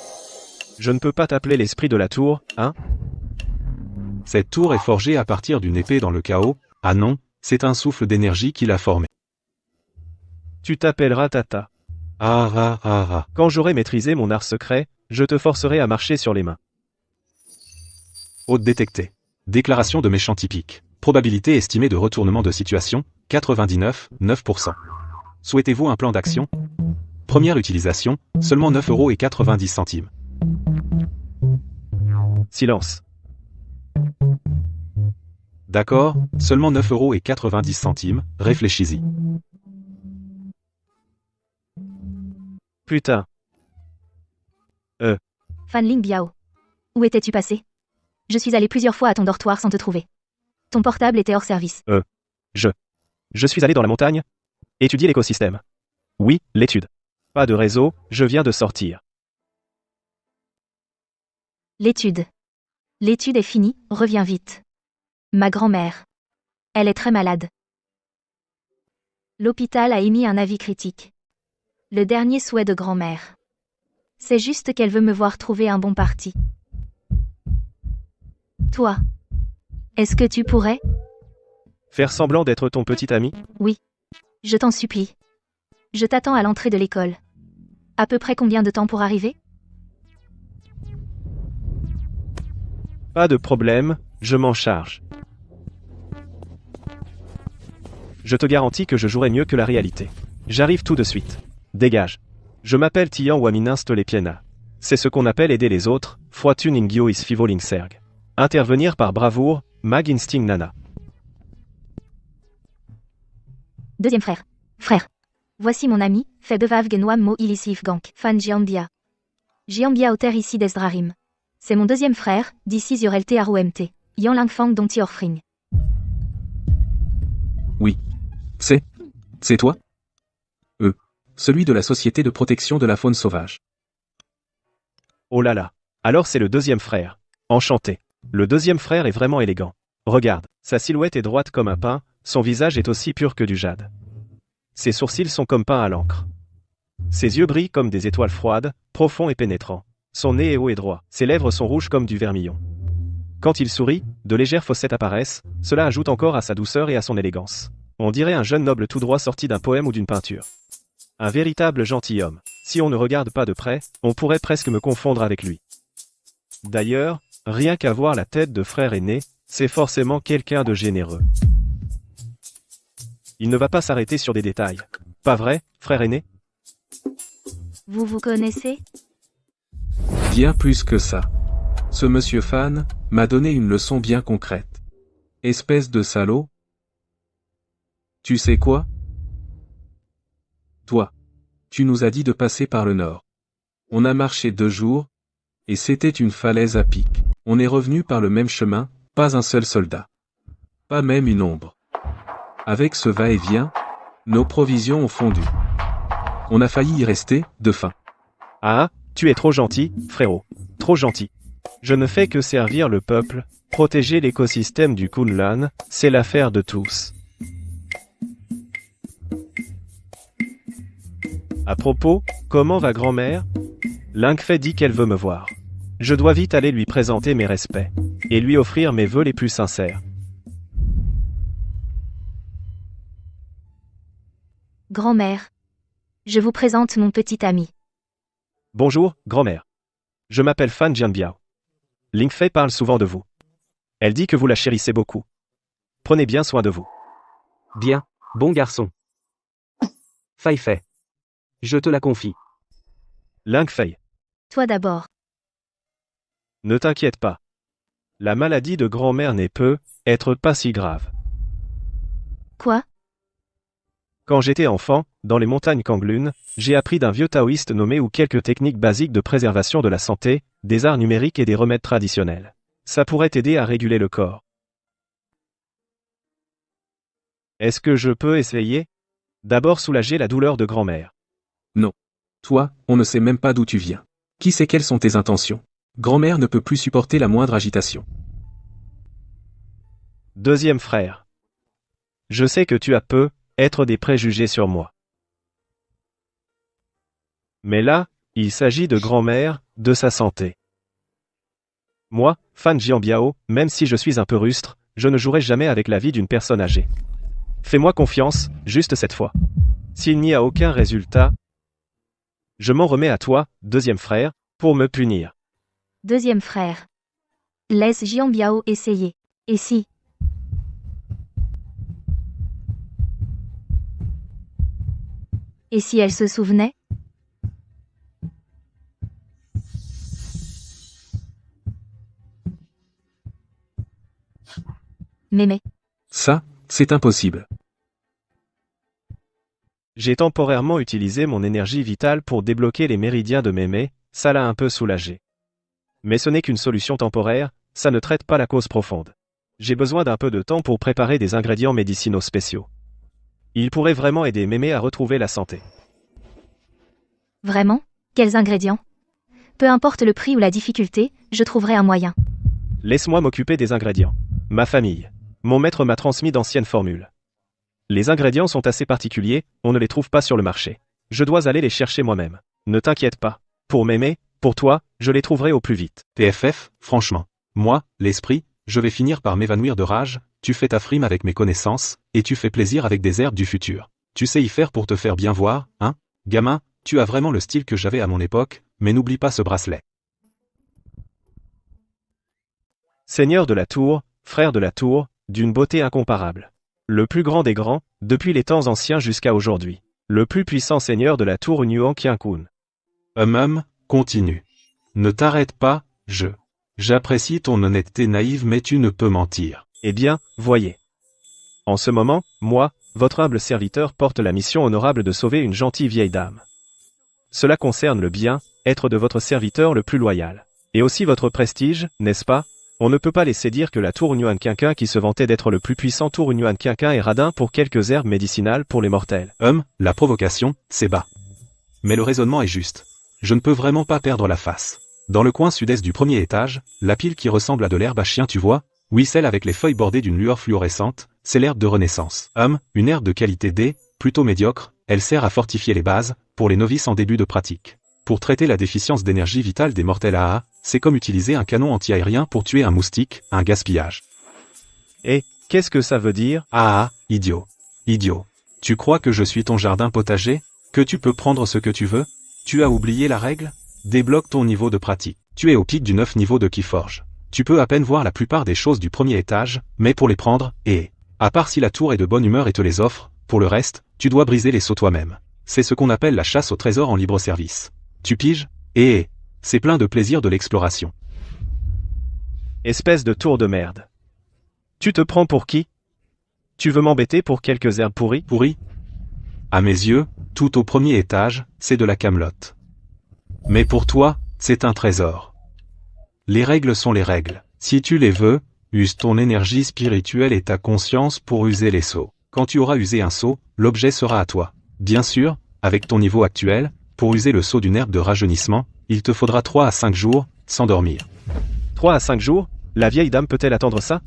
Je ne peux pas t'appeler l'esprit de la tour, hein? Cette tour est forgée à partir d'une épée dans le chaos. Ah non, c'est un souffle d'énergie qui l'a formée. Tu t'appelleras Tata. Ah ah ah ah. Quand j'aurai maîtrisé mon art secret, je te forcerai à marcher sur les mains. Hôte détectée. Déclaration de méchant typique. Probabilité estimée de retournement de situation, 99,9%. Souhaitez-vous un plan d'action? Première utilisation, seulement 9,90 €. Silence. D'accord, seulement 9,90 €, réfléchis-y. Putain. Fanling Biao. Où étais-tu passé? Je suis allé plusieurs fois à ton dortoir sans te trouver. Ton portable était hors service. Je suis allé dans la montagne. Étudier l'écosystème. Oui, l'étude. Pas de réseau, je viens de sortir. L'étude. L'étude est finie, reviens vite. Ma grand-mère. Elle est très malade. L'hôpital a émis un avis critique. Le dernier souhait de grand-mère. C'est juste qu'elle veut me voir trouver un bon parti. Toi. Est-ce que tu pourrais? Faire semblant d'être ton petit ami? Je t'en supplie. Je t'attends à l'entrée de l'école. À peu près combien de temps pour arriver? Pas de problème, je m'en charge. Je te garantis que je jouerai mieux que la réalité. J'arrive tout de suite. Dégage. Je m'appelle Tian Waminins Lepiena. C'est ce qu'on appelle aider les autres, Foitun Ingyo is Fivoling Serg. Intervenir par bravoure, Mag Instinct Nana. Deuxième frère. Frère. Voici mon ami, Febevav Genwam Mo Ilisif Gank, Fan Jiambia. Jiambia Oter ici Desdrarim. C'est mon deuxième frère, d'ici Yorelte Arumt. Yan Langfang Donti Orfring. Oui. C'est toi? Celui de la Société de protection de la faune sauvage. Oh là là. Alors c'est le deuxième frère. Enchanté. Le deuxième frère est vraiment élégant. Regarde, Sa silhouette est droite comme un pin, son visage est aussi pur que du jade. Ses sourcils sont comme peints à l'encre. Ses yeux brillent comme des étoiles froides, profonds et pénétrants. Son nez est haut et droit, ses lèvres sont rouges comme du vermillon. Quand il sourit, de légères fossettes apparaissent, cela ajoute encore à sa douceur et à son élégance. On dirait un jeune noble tout droit sorti d'un poème ou d'une peinture. Un véritable gentilhomme. Si on ne regarde pas de près, on pourrait presque me confondre avec lui. D'ailleurs, rien qu'à voir la tête de frère aîné, c'est forcément quelqu'un de généreux. Il ne va pas s'arrêter sur des détails. Pas vrai, frère aîné? Vous vous connaissez? Bien plus que ça. Ce monsieur Fan m'a donné une leçon bien concrète. Espèce de salaud. Tu sais quoi? Toi. Tu nous as dit de passer par le nord. On a marché 2 jours, et c'était une falaise à pic. On est revenu par le même chemin, pas un seul soldat. Pas même une ombre. Avec ce va-et-vient, nos provisions ont fondu. On a failli y rester, de faim. Ah, tu es trop gentil, frérot. Trop gentil. Je ne fais que servir le peuple, protéger l'écosystème du Kunlun, c'est l'affaire de tous. À propos, comment va grand-mère? Lingfei dit qu'elle veut me voir. Je dois vite aller lui présenter mes respects, et lui offrir mes vœux les plus sincères. Grand-mère. Je vous présente mon petit ami. Bonjour, grand-mère. Je m'appelle Fan Jianbiao. Lingfei parle souvent de vous. Elle dit que vous la chérissez beaucoup. Prenez bien soin de vous. Bien, bon garçon. Fei Fei. Je te la confie. Lingfei, Toi d'abord. ne t'inquiète pas. La maladie de grand-mère n'est être pas si grave. Quoi? Quand j'étais enfant, dans les montagnes Kanglun, j'ai appris d'un vieux taoïste nommé ou quelques techniques basiques de préservation de la santé, des arts numériques et des remèdes traditionnels. Ça pourrait t'aider à réguler le corps. Est-ce que je peux essayer? D'abord soulager la douleur de grand-mère. Non. Toi, on ne sait même pas d'où tu viens. Qui sait quelles sont tes intentions? Grand-mère ne peut plus supporter la moindre agitation. Deuxième frère. Je sais que tu as être des préjugés sur moi. Mais là, il s'agit de grand-mère, de sa santé. Moi, Fan Jianbiao, même si je suis un peu rustre, je ne jouerai jamais avec la vie d'une personne âgée. Fais-moi confiance, juste cette fois. S'il n'y a aucun résultat, je m'en remets à toi, deuxième frère, pour me punir. Deuxième frère. Laisse Jianbiao essayer. Et si? Et si elle se souvenait? Mémé. Ça, c'est impossible. J'ai temporairement utilisé mon énergie vitale pour débloquer les méridiens de Mémé, ça l'a un peu soulagé. Mais ce n'est qu'une solution temporaire, ça ne traite pas la cause profonde. J'ai besoin d'un peu de temps pour préparer des ingrédients médicinaux spéciaux. Il pourrait vraiment aider Mémé à retrouver la santé. Vraiment? Quels ingrédients? Peu importe le prix ou la difficulté, je trouverai un moyen. Laisse-moi m'occuper des ingrédients. Ma famille. Mon maître m'a transmis d'anciennes formules. Les ingrédients sont assez particuliers, on ne les trouve pas sur le marché. Je dois aller les chercher moi-même. Ne t'inquiète pas. Pour Mémé, pour toi, je les trouverai au plus vite. TFF, franchement. Moi, l'esprit, je vais finir par m'évanouir de rage, tu fais ta frime avec mes connaissances, et tu fais plaisir avec des herbes du futur. Tu sais y faire pour te faire bien voir, hein? Gamin, tu as vraiment le style que j'avais à mon époque, mais n'oublie pas ce bracelet. Seigneur de la Tour, frère de la Tour, d'une beauté incomparable. Le plus grand des grands, depuis les temps anciens jusqu'à aujourd'hui. Le plus puissant seigneur de la Tour Nuan Qiankun. Continue. Ne t'arrête pas, J'apprécie ton honnêteté naïve mais tu ne peux mentir. Eh bien, voyez. En ce moment, moi, votre humble serviteur porte la mission honorable de sauver une gentille vieille dame. Cela concerne le bien, être de votre serviteur le plus loyal. Et aussi votre prestige, n'est-ce pas? On ne peut pas laisser dire que la tour Yuan Qinqin qui se vantait d'être le plus puissant tour Yuan Qinqin est radin pour quelques herbes médicinales pour les mortels. La provocation, c'est bas. Mais le raisonnement est juste. Je ne peux vraiment pas perdre la face. Dans le coin sud-est du premier étage, la pile qui ressemble à de l'herbe à chien tu vois, Oui, celle avec les feuilles bordées d'une lueur fluorescente, c'est l'herbe de renaissance. Une herbe de qualité D, plutôt médiocre, elle sert à fortifier les bases, pour les novices en début de pratique. Pour traiter la déficience d'énergie vitale des mortels AA, c'est comme utiliser un canon anti-aérien pour tuer un moustique, un gaspillage. Et, qu'est-ce que ça veut dire? Ah, idiot. Idiot. Tu crois que je suis ton jardin potager? Que tu peux prendre ce que tu veux? Tu as oublié la règle? Débloque ton niveau de pratique. Tu es au pic du 9 niveau de Keyforge. Tu peux à peine voir la plupart des choses du premier étage, mais pour les prendre, à part si la tour est de bonne humeur et te les offre, pour le reste, tu dois briser les seaux toi-même. C'est ce qu'on appelle la chasse au trésor en libre service. Tu piges? C'est plein de plaisir de l'exploration. Espèce de tour de merde. Tu te prends pour qui? Tu veux m'embêter pour quelques herbes pourries? Pourri? À mes yeux, tout au premier étage, c'est de la camelote. Mais pour toi, c'est un trésor. Les règles sont les règles. Si tu les veux, use ton énergie spirituelle et ta conscience pour user les seaux. Quand tu auras usé un seau, l'objet sera à toi. Bien sûr, avec ton niveau actuel, pour user le seau d'une herbe de rajeunissement, il te faudra 3 à 5 jours, sans dormir. 3 à 5 jours? La vieille dame peut-elle attendre ça?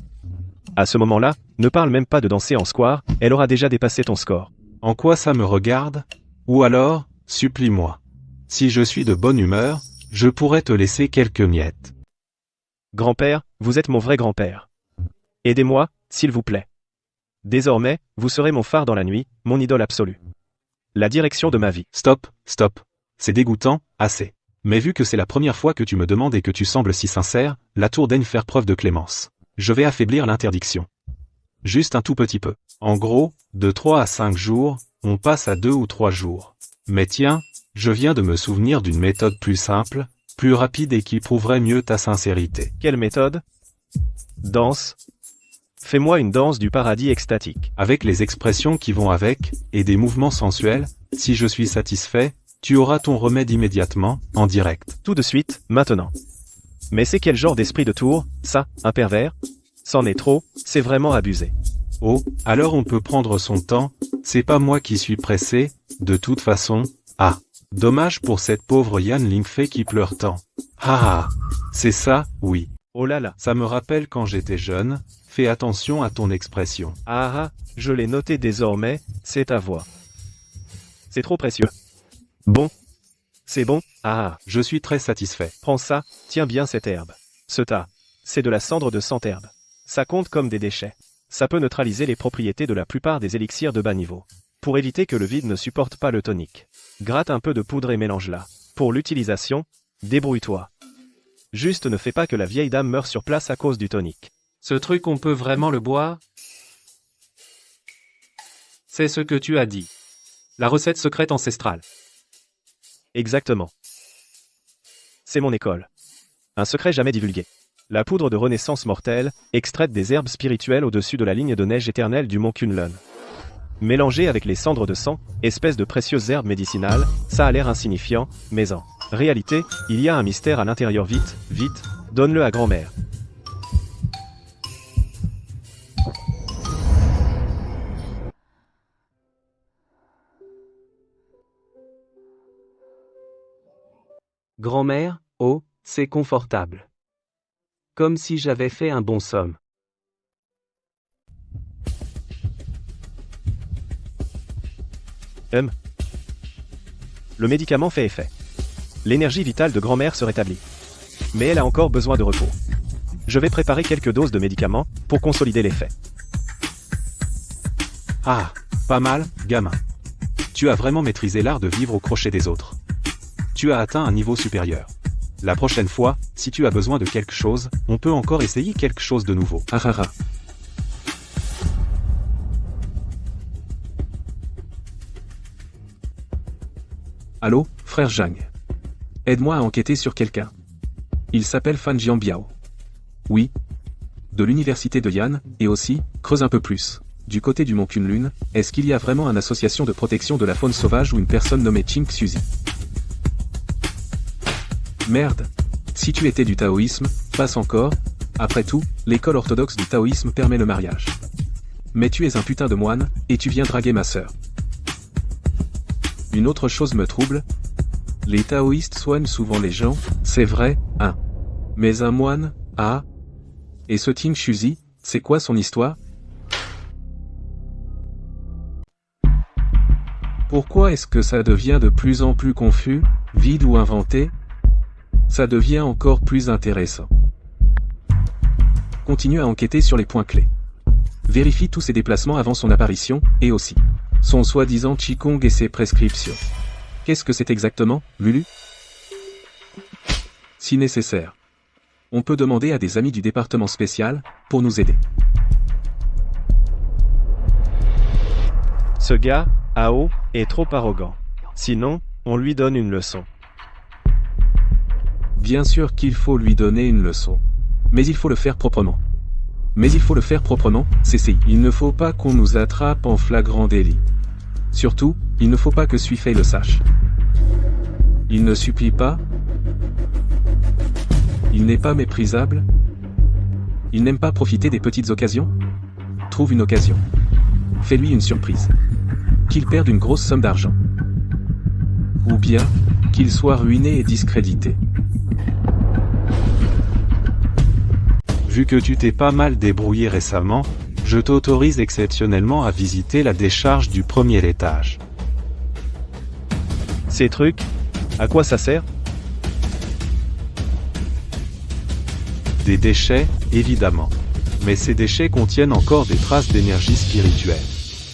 À ce moment-là, ne parle même pas de danser en square, elle aura déjà dépassé ton score. En quoi ça me regarde? Ou alors, supplie-moi. Si je suis de bonne humeur, je pourrais te laisser quelques miettes. Grand-père, vous êtes mon vrai grand-père. Aidez-moi, s'il vous plaît. Désormais, vous serez mon phare dans la nuit, mon idole absolue. La direction de ma vie. Stop. C'est dégoûtant, assez. Mais vu que c'est la première fois que tu me demandes et que tu sembles si sincère, la tour daigne faire preuve de clémence. Je vais affaiblir l'interdiction. Juste un tout petit peu. En gros, de 3 à 5 jours, on passe à 2 ou 3 jours. Mais tiens, je viens de me souvenir d'une méthode plus simple, plus rapide et qui prouverait mieux ta sincérité. Quelle méthode? Danse. Fais-moi une danse du paradis extatique. Avec les expressions qui vont avec, et des mouvements sensuels, si je suis satisfait, tu auras ton remède immédiatement, en direct. Tout de suite, maintenant. Mais c'est quel genre d'esprit de tour, ça, un pervers? C'en est trop, c'est vraiment abusé. Oh, alors on peut prendre son temps, c'est pas moi qui suis pressé, de toute façon. Ah, dommage pour cette pauvre Yan Lingfei qui pleure tant. Ah, c'est ça, oui. Oh là là. Ça me rappelle quand j'étais jeune, fais attention à ton expression. Ah, je l'ai noté désormais, c'est ta voix. C'est trop précieux. Bon. C'est bon? Ah, je suis très satisfait. Prends ça, tiens bien cette herbe. Ce tas. C'est de la cendre de centherbe. Ça compte comme des déchets. Ça peut neutraliser les propriétés de la plupart des élixirs de bas niveau. Pour éviter que le vide ne supporte pas le tonique. Gratte un peu de poudre et mélange-la. Pour l'utilisation, débrouille-toi. Juste ne fais pas que la vieille dame meure sur place à cause du tonique. Ce truc on peut vraiment le boire? C'est ce que tu as dit. La recette secrète ancestrale. Exactement. C'est mon école. Un secret jamais divulgué. La poudre de renaissance mortelle, extraite des herbes spirituelles au-dessus de la ligne de neige éternelle du mont Kunlun. Mélangée avec les cendres de sang, espèce de précieuses herbes médicinales, ça a l'air insignifiant, mais en réalité, il y a un mystère à l'intérieur. Vite, donne-le à grand-mère. Grand-mère, oh, c'est confortable. Comme si j'avais fait un bon somme. Le médicament fait effet. L'énergie vitale de grand-mère se rétablit. Mais elle a encore besoin de repos. Je vais préparer quelques doses de médicaments pour consolider l'effet. Ah, pas mal, gamin. Tu as vraiment maîtrisé l'art de vivre au crochet des autres. Tu as atteint un niveau supérieur. La prochaine fois, si tu as besoin de quelque chose, on peut encore essayer quelque chose de nouveau. Allô, frère Zhang. Aide-moi à enquêter sur quelqu'un. Il s'appelle Fan Jianbiao. Oui. De l'université de Yan, et aussi, creuse un peu plus. Du côté du mont Kunlun, est-ce qu'il y a vraiment une association de protection de la faune sauvage ou une personne nommée Ching Xuzi? Merde. Si tu étais du taoïsme, passe encore. Après tout, l'école orthodoxe du taoïsme permet le mariage. Mais tu es un putain de moine, et tu viens draguer ma sœur. Une autre chose me trouble. Les taoïstes soignent souvent les gens, c'est vrai, hein. Mais un moine, ah. Et ce Ting Shuzi, c'est quoi son histoire? Pourquoi est-ce que ça devient de plus en plus confus, vide ou inventé? Ça devient encore plus intéressant. Continue à enquêter sur les points clés. Vérifie tous ses déplacements avant son apparition, et aussi son soi-disant Qigong et ses prescriptions. Qu'est-ce que c'est exactement, Lulu? Si nécessaire, on peut demander à des amis du département spécial pour nous aider. Ce gars, Ao, est trop arrogant. Sinon, on lui donne une leçon. Bien sûr qu'il faut lui donner une leçon. Mais il faut le faire proprement. CCI. Il ne faut pas qu'on nous attrape en flagrant délit. Surtout, il ne faut pas que Suifei le sache. Il ne supplie pas. Il n'est pas méprisable. Il n'aime pas profiter des petites occasions. Trouve une occasion. Fais-lui une surprise. Qu'il perde une grosse somme d'argent. Ou bien, qu'il soit ruiné et discrédité. Vu que tu t'es pas mal débrouillé récemment, je t'autorise exceptionnellement à visiter la décharge du premier étage. Ces trucs, à quoi ça sert? Des déchets, évidemment. Mais ces déchets contiennent encore des traces d'énergie spirituelle.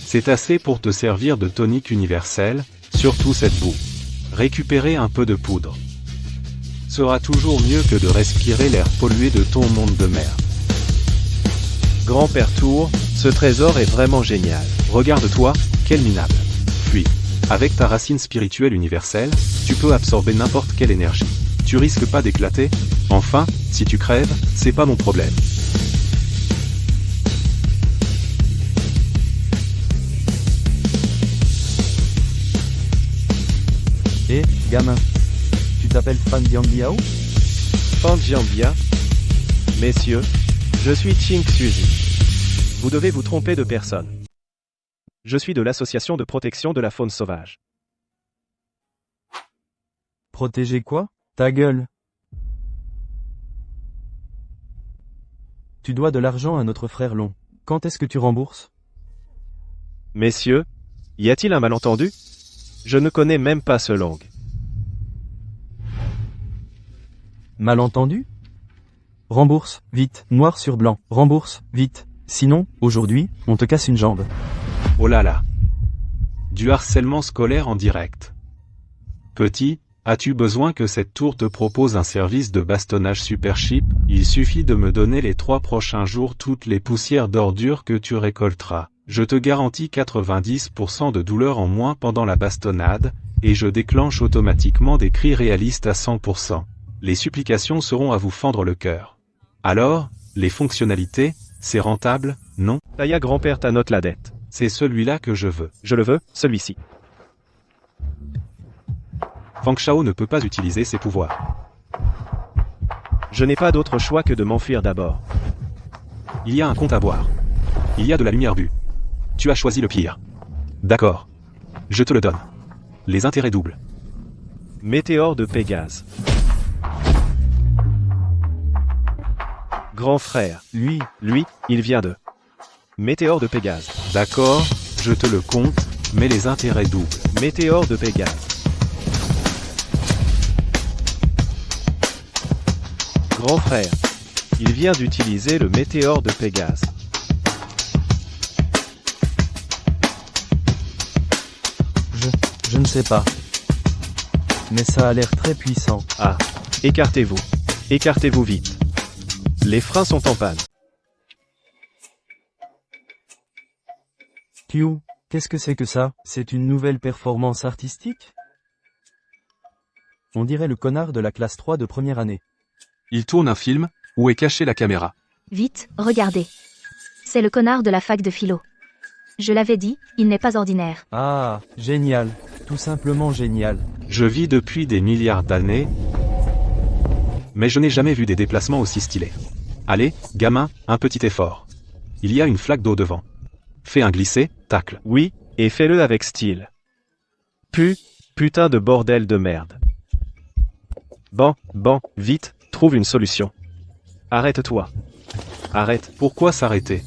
C'est assez pour te servir de tonique universel, surtout cette boue. Récupérer un peu de poudre sera toujours mieux que de respirer l'air pollué de ton monde de merde. Grand-père Tour, ce trésor est vraiment génial. Regarde-toi, quel minable. Puis, avec ta racine spirituelle universelle, tu peux absorber n'importe quelle énergie. Tu risques pas d'éclater. Enfin, si tu crèves, c'est pas mon problème. Hé, gamin. Tu t'appelles Fan Dianbiao? Fan Jianbia. Messieurs, je suis Ting Suzy. Vous devez vous tromper de personne. Je suis de l'association de protection de la faune sauvage. Protéger quoi? Ta gueule. Tu dois de l'argent à notre frère Long. Quand est-ce que tu rembourses? Messieurs, y a-t-il un malentendu? Je ne connais même pas ce Long. Malentendu? Rembourse, vite, noir sur blanc, rembourse, vite. Sinon, aujourd'hui, on te casse une jambe. Oh là là. Du harcèlement scolaire en direct. Petit, as-tu besoin que cette tour te propose un service de bastonnage super cheap? Il suffit de me donner les 3 prochains jours toutes les poussières d'ordures que tu récolteras. Je te garantis 90% de douleur en moins pendant la bastonnade, et je déclenche automatiquement des cris réalistes à 100%. Les supplications seront à vous fendre le cœur. Alors, les fonctionnalités, c'est rentable, non? Taya grand-père t'annote la dette. C'est celui-là que je veux. Je le veux, celui-ci. Fang Shao ne peut pas utiliser ses pouvoirs. Je n'ai pas d'autre choix que de m'enfuir d'abord. Il y a un compte à boire. Il y a de la lumière vue. Tu as choisi le pire. D'accord. Je te le donne. Les intérêts doubles. Météore de Pégase. Grand frère, lui, il vient de Météore de Pégase. D'accord, je te le compte, mais les intérêts doubles. Météore de Pégase. Grand frère, il vient d'utiliser le Météore de Pégase. Je ne sais pas. Mais ça a l'air très puissant. Ah, écartez-vous. Écartez-vous vite. Les freins sont en panne. Q, qu'est-ce que c'est que ça? C'est une nouvelle performance artistique? On dirait le connard de la classe 3 de première année. Il tourne un film, où est cachée la caméra. Vite, regardez. C'est le connard de la fac de philo. Je l'avais dit, il n'est pas ordinaire. Ah, génial. Tout simplement génial. Je vis depuis des milliards d'années, mais je n'ai jamais vu des déplacements aussi stylés. Allez, gamin, un petit effort. Il y a une flaque d'eau devant. Fais un glissé, tacle. Oui, et fais-le avec style. Putain de bordel de merde. Bon, vite, trouve une solution. Arrête-toi. Arrête, Pourquoi s'arrêter?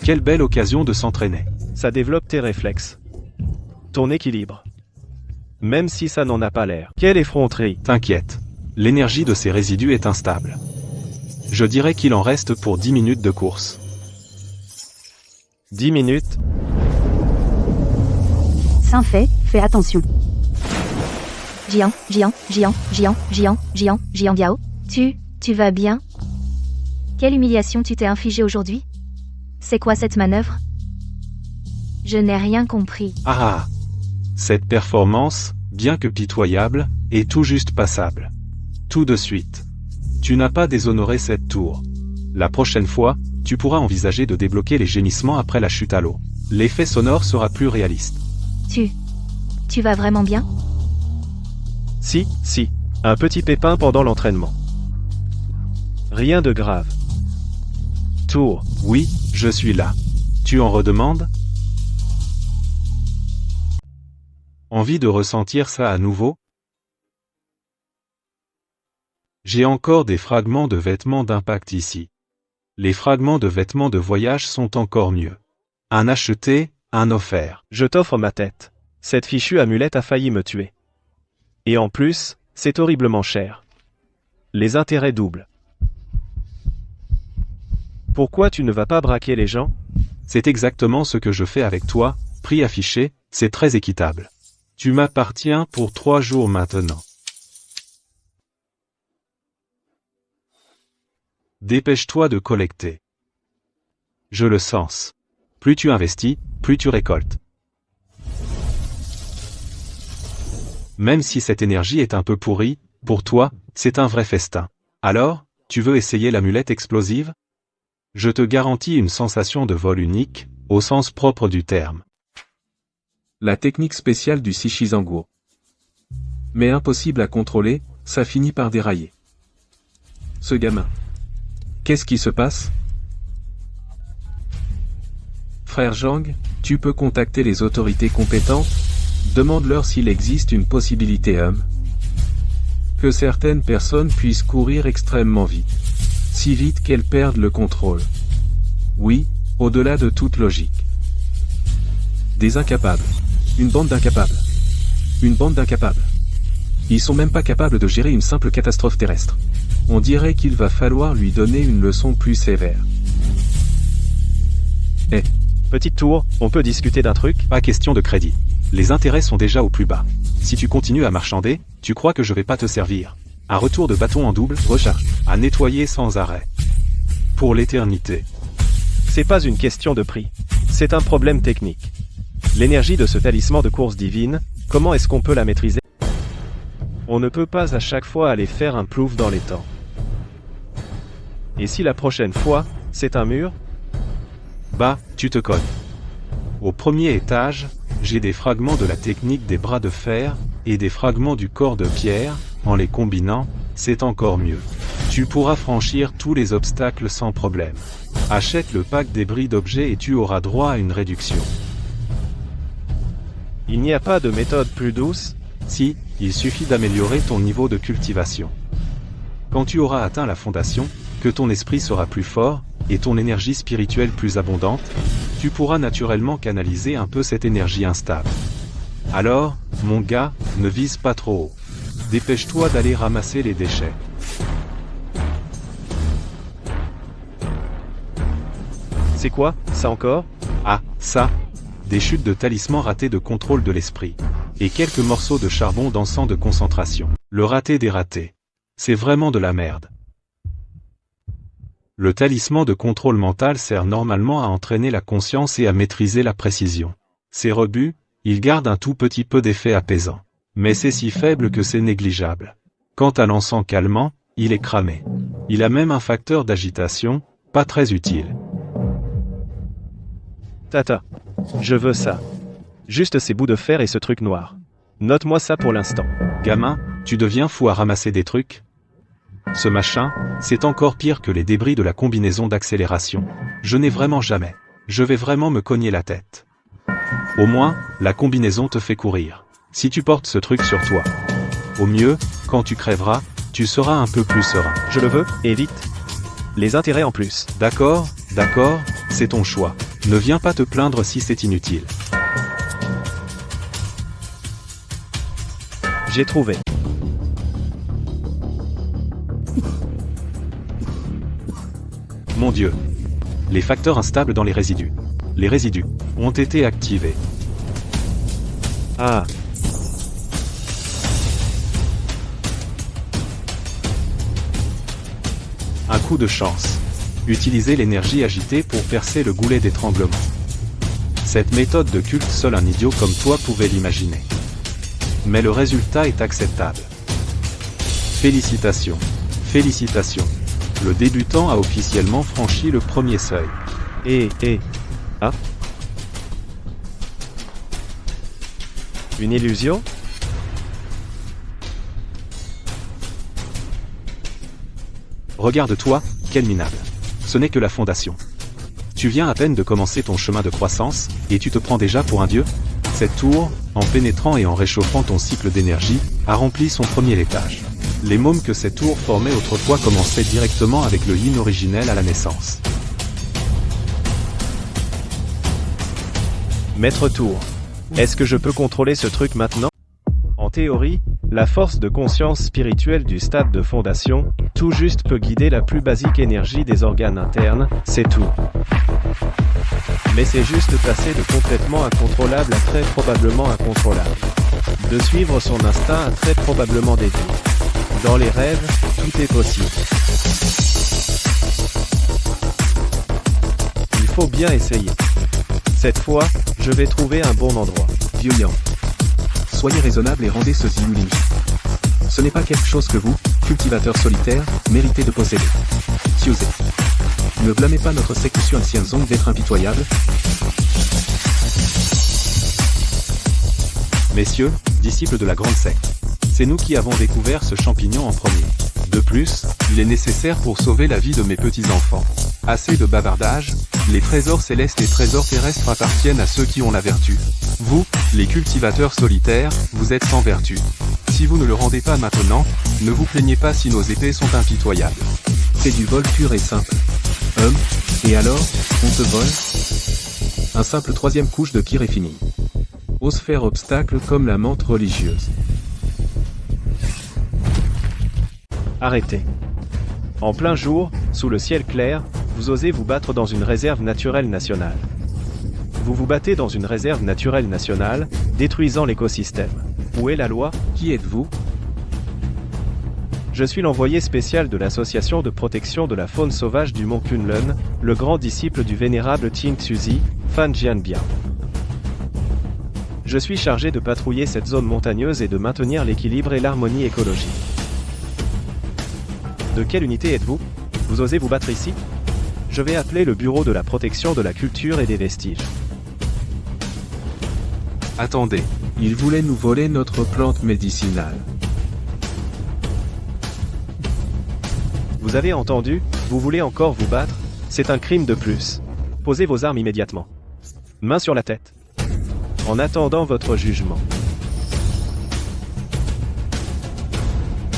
Quelle belle occasion de s'entraîner. ça développe tes réflexes. Ton équilibre. Même si ça n'en a pas l'air. Quelle effronterie. T'inquiète. L'énergie de ces résidus est instable. Je dirais qu'il en reste pour 10 minutes de course. 10 minutes, Saint fait, fais attention. Jian Biao, tu vas bien? Quelle humiliation tu t'es infligée aujourd'hui? C'est quoi cette manœuvre? Je n'ai rien compris. Ah! Cette performance, bien que pitoyable, est tout juste passable. Tout de suite. Tu n'as pas déshonoré cette tour. La prochaine fois, tu pourras envisager de débloquer les gémissements après la chute à l'eau. L'effet sonore sera plus réaliste. Tu vas vraiment bien? si, un petit pépin pendant l'entraînement. Rien de grave. Tour, Oui, je suis là. Tu en redemandes? Envie de ressentir ça à nouveau? J'ai encore des fragments de vêtements d'impact ici. Les fragments de vêtements de voyage sont encore mieux. Un acheté, un offert. je t'offre ma tête. Cette fichue amulette a failli me tuer. Et en plus, c'est horriblement cher. Les intérêts doublent. Pourquoi tu ne vas pas braquer les gens? C'est exactement ce que je fais avec toi, prix affiché, c'est très équitable. Tu m'appartiens pour 3 jours maintenant. Dépêche-toi de collecter. Je le sens. Plus tu investis, plus tu récoltes. Même si cette énergie est un peu pourrie, pour toi, c'est un vrai festin. Alors, tu veux essayer l'amulette explosive? Je te garantis une sensation de vol unique, au sens propre du terme. La technique spéciale du Shichizanguo. Mais impossible à contrôler, ça finit par dérailler. Ce gamin. Qu'est-ce qui se passe? Frère Zhang, tu peux contacter les autorités compétentes? Demande-leur s'il existe une possibilité que certaines personnes puissent courir extrêmement vite. Si vite qu'elles perdent le contrôle. Oui, au-delà de toute logique. Des incapables. Une bande d'incapables. Une bande d'incapables. Ils sont même pas capables de gérer une simple catastrophe terrestre. On dirait qu'il va falloir lui donner une leçon plus sévère. Petite tour, on peut discuter d'un truc? Pas question de crédit. Les intérêts sont déjà au plus bas. Si tu continues à marchander, tu crois que je vais pas te servir. Un retour de bâton en double, recharge, à nettoyer sans arrêt. Pour l'éternité. C'est pas une question de prix. C'est un problème technique. L'énergie de ce talisman de course divine, comment est-ce qu'on peut la maîtriser? On ne peut pas à chaque fois aller faire un plouf dans les temps. Et si la prochaine fois, c'est un mur? Bah, tu te cognes. Au premier étage, j'ai des fragments de la technique des bras de fer, et des fragments du corps de pierre, en les combinant, c'est encore mieux. Tu pourras franchir tous les obstacles sans problème. Achète le pack débris d'objets et tu auras droit à une réduction. Il n'y a pas de méthode plus douce? Si, il suffit d'améliorer ton niveau de cultivation. Quand tu auras atteint la fondation, que ton esprit sera plus fort, et ton énergie spirituelle plus abondante, tu pourras naturellement canaliser un peu cette énergie instable. Alors, mon gars, ne vise pas trop haut. Dépêche-toi d'aller ramasser les déchets. C'est quoi, ça encore? Ah, ça. Des chutes de talismans ratés de contrôle de l'esprit. Et quelques morceaux de charbon d'encens de concentration. Le raté des ratés. C'est vraiment de la merde. Le talisman de contrôle mental sert normalement à entraîner la conscience et à maîtriser la précision. Ces rebuts, ils gardent un tout petit peu d'effet apaisant. Mais c'est si faible que c'est négligeable. Quant à l'encens calmant, il est cramé. Il a même un facteur d'agitation, pas très utile. Tata. Je veux ça. Juste ces bouts de fer et ce truc noir. Note-moi ça pour l'instant. Gamin, tu deviens fou à ramasser des trucs? Ce machin, c'est encore pire que les débris de la combinaison d'accélération. Je n'ai vraiment jamais. Je vais vraiment me cogner la tête. Au moins, la combinaison te fait courir. Si tu portes ce truc sur toi. Au mieux, quand tu crèveras, tu seras un peu plus serein. Je le veux, et vite. les intérêts en plus. D'accord, c'est ton choix. Ne viens pas te plaindre si c'est inutile. J'ai trouvé. Mon Dieu. Les facteurs instables dans les résidus. Les résidus ont été activés. Ah, Un coup de chance. Utilisez l'énergie agitée pour percer le goulet d'étranglement. Cette méthode de culte, seul un idiot comme toi pouvait l'imaginer. Mais le résultat est acceptable. Félicitations. Félicitations. Le débutant a officiellement franchi le premier seuil. Ah. Une illusion? Regarde-toi, quel minable. Ce n'est que la fondation. Tu viens à peine de commencer ton chemin de croissance, et tu te prends déjà pour un dieu? Cette tour, en pénétrant et en réchauffant ton cycle d'énergie, a rempli son premier étage. Les mômes que cette tour formait autrefois commençaient directement avec le yin originel à la naissance. Maître Tour. Est-ce que je peux contrôler ce truc maintenant? En théorie, la force de conscience spirituelle du stade de fondation, tout juste peut guider la plus basique énergie des organes internes, c'est tout. Mais c'est juste passer de complètement incontrôlable à très probablement incontrôlable. De suivre son instinct à très probablement dédié. Dans les rêves, tout est possible. Il faut bien essayer. Cette fois, je vais trouver un bon endroit. Violent. Soyez raisonnable et rendez ce Ziulin. Ce n'est pas quelque chose que vous, cultivateur solitaire, méritez de posséder. Siusé. Ne blâmez pas notre sécussion Xianzong d'être impitoyable. Messieurs, disciples de la grande secte. C'est nous qui avons découvert ce champignon en premier. De plus, il est nécessaire pour sauver la vie de mes petits-enfants. Assez de bavardage, les trésors célestes et trésors terrestres appartiennent à ceux qui ont la vertu. Vous, les cultivateurs solitaires, vous êtes sans vertu. Si vous ne le rendez pas maintenant, ne vous plaignez pas si nos épées sont impitoyables. C'est du vol pur et simple. Et alors, on te vole? Un simple troisième couche de kir est fini. Ose faire obstacle comme la menthe religieuse. Arrêtez. En plein jour, sous le ciel clair, vous osez vous battre dans une réserve naturelle nationale. Vous vous battez dans une réserve naturelle nationale, détruisant l'écosystème. Où est la loi? Qui êtes-vous? Je suis l'envoyé spécial de l'association de protection de la faune sauvage du mont Kunlun, le grand disciple du vénérable Ting Tzuzi, Fan Jianbiao. Je suis chargé de patrouiller cette zone montagneuse et de maintenir l'équilibre et l'harmonie écologique. De quelle unité êtes-vous? Vous osez vous battre ici? Je vais appeler le bureau de la protection de la culture et des vestiges. Attendez. Il voulait nous voler notre plante médicinale. Vous avez entendu? Vous voulez encore vous battre? C'est un crime de plus. Posez vos armes immédiatement. Main sur la tête. En attendant votre jugement.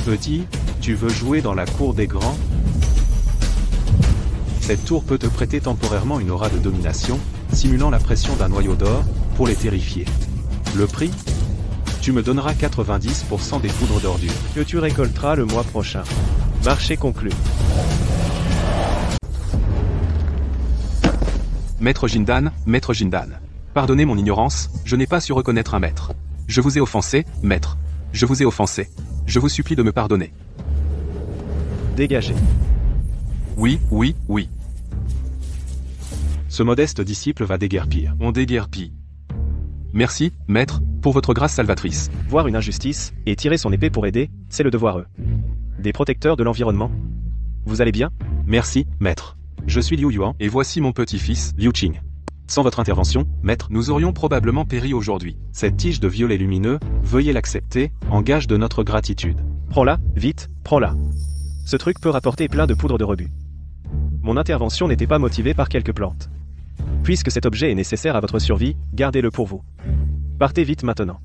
Petit, tu veux jouer dans la cour des grands? Cette tour peut te prêter temporairement une aura de domination, simulant la pression d'un noyau d'or, pour les terrifier. Le prix? Tu me donneras 90% des poudres d'ordures que tu récolteras le mois prochain. Marché conclu. Maître Jindan, pardonnez mon ignorance, je n'ai pas su reconnaître un maître. Je vous ai offensé, maître. Je vous ai offensé. Je vous supplie de me pardonner. Dégagez. Oui. Ce modeste disciple va déguerpir. On déguerpit. Merci, maître, pour votre grâce salvatrice. Voir une injustice, et tirer son épée pour aider, c'est le devoir. Des protecteurs de l'environnement. Vous allez bien? Merci, maître. Je suis Liu Yuan, Et voici mon petit-fils, Liu Qing. Sans votre intervention, maître, nous aurions probablement péri aujourd'hui. cette tige de violet lumineux, veuillez l'accepter, en gage de notre gratitude. Prends-la, vite, prends-la. Ce truc peut rapporter plein de poudre de rebut. Mon intervention n'était pas motivée par quelques plantes. Puisque cet objet est nécessaire à votre survie, gardez-le pour vous. Partez vite maintenant.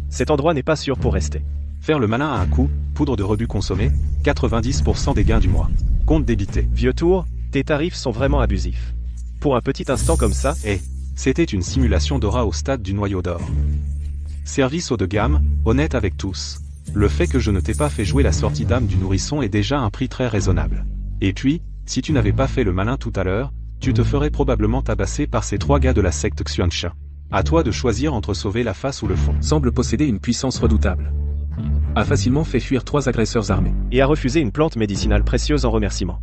Cet endroit n'est pas sûr pour rester. Faire le malin à un coup, poudre de rebut consommée, 90% des gains du mois. compte débité. Vieux tour, tes tarifs sont vraiment abusifs. Pour un petit instant comme ça, C'était une simulation d'aura au stade du noyau d'or. Service haut de gamme, honnête avec tous. Le fait que je ne t'ai pas fait jouer la sortie d'âme du nourrisson est déjà un prix très raisonnable. Et puis, si tu n'avais pas fait le malin tout à l'heure, tu te ferais probablement tabasser par ces 3 gars de la secte Xuancha. À toi de choisir entre sauver la face ou le fond. Semble posséder une puissance redoutable. A facilement fait fuir 3 agresseurs armés. et a refusé une plante médicinale précieuse en remerciement.